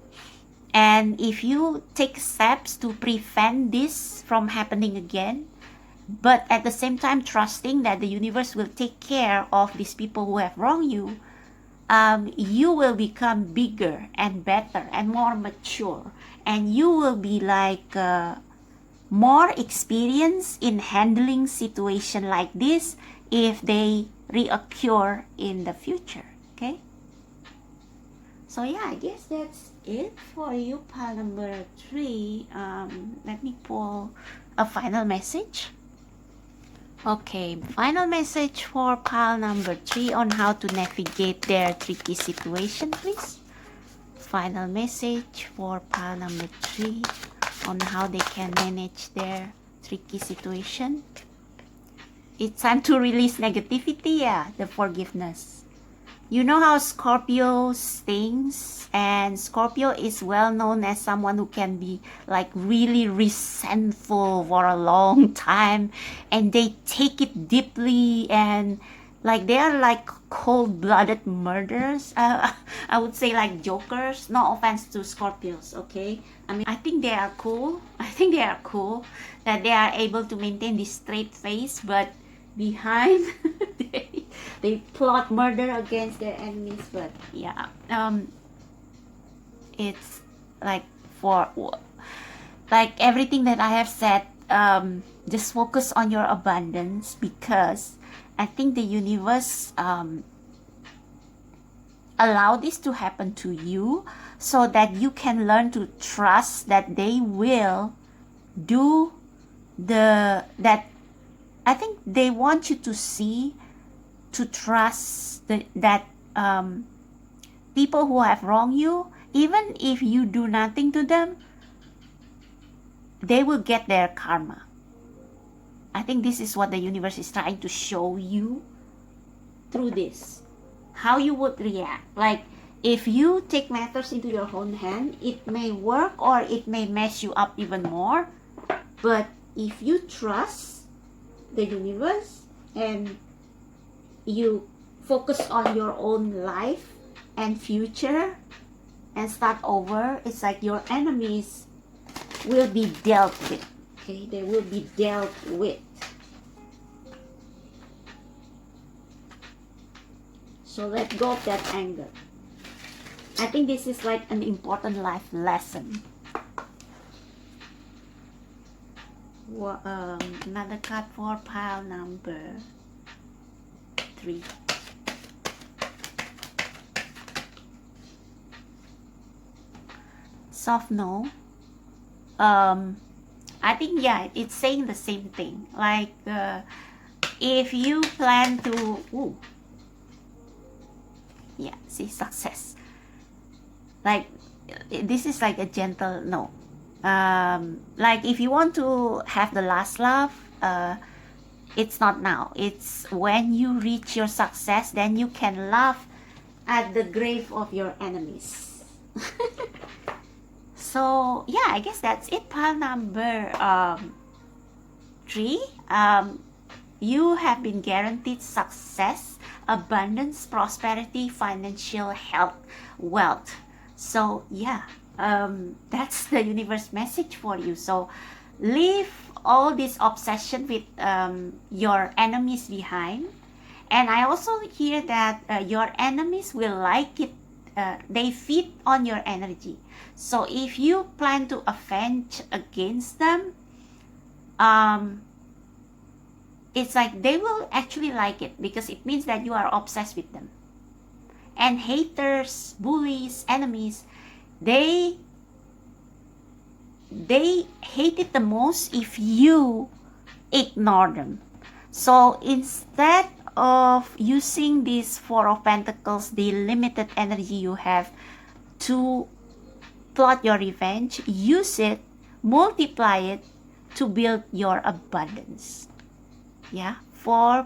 Speaker 1: and if you take steps to prevent this from happening again, but at the same time trusting that the universe will take care of these people who have wronged you, you will become bigger and better and more mature, and you will be like more experienced in handling situation like this if they reoccur in the future. Okay, so yeah, I guess that's it for you, pile number 3. Let me pull a final message. Okay, final message for pile number 3 on how to navigate their tricky situation, please. Final message for pile number 3 on how they can manage their tricky situation. It's time to release negativity, the forgiveness. You know how Scorpio stings, and Scorpio is well known as someone who can be like really resentful for a long time, and they take it deeply, and like they are like cold-blooded murderers. I would say like jokers. No offense to Scorpios, okay? I mean, I think they are cool. I think they are cool that they are able to maintain this straight face, but behind they plot murder against their enemies. But yeah, it's like for like everything that I have said, just focus on your abundance, because I think the universe allow this to happen to you so that you can learn to trust that they will do that. I think they want you to see, to trust that people who have wronged you, even if you do nothing to them, they will get their karma. I think this is what the universe is trying to show you through this. How you would react. Like, if you take matters into your own hand, it may work or it may mess you up even more. But if you trust the universe and you focus on your own life and future and start over, it's like your enemies will be dealt with. Okay, they will be dealt with. So let go of that anger. I think this is like an important life lesson. Another card for pile number 3. Soft no. I think it's saying the same thing. Like if you plan to see success. Like this is like a gentle no. Like if you want to have the last laugh, it's not now. It's when you reach your success, then you can laugh at the grave of your enemies. So yeah, I guess that's it. Pile number 3. You have been guaranteed success, abundance, prosperity, financial health, wealth. So yeah, that's the universe message for you. So leave all this obsession with your enemies behind, And I also hear that your enemies will like it. They feed on your energy. So if you plan to avenge against them, it's like they will actually like it because it means that you are obsessed with them. And haters, bullies, enemies, they hate it the most if you ignore them. So instead of using this Four of Pentacles, the limited energy you have, to plot your revenge, use it, multiply it to build your abundance. Yeah, 4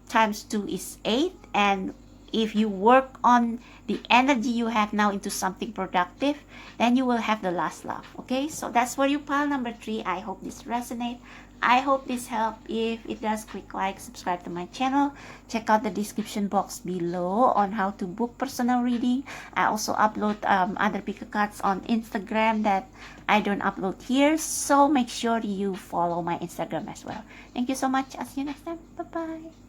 Speaker 1: times 2 is 8, and if you work on the energy you have now into something productive, then you will have the last laugh. Okay, so that's for you, pile number 3. I hope this resonates. I hope this helped. If it does, click like, subscribe to my channel. Check out the description box below on how to book personal reading. I also upload other pick a cards on Instagram that I don't upload here, so make sure you follow my Instagram as well. Thank you so much. I'll see you next time. Bye bye.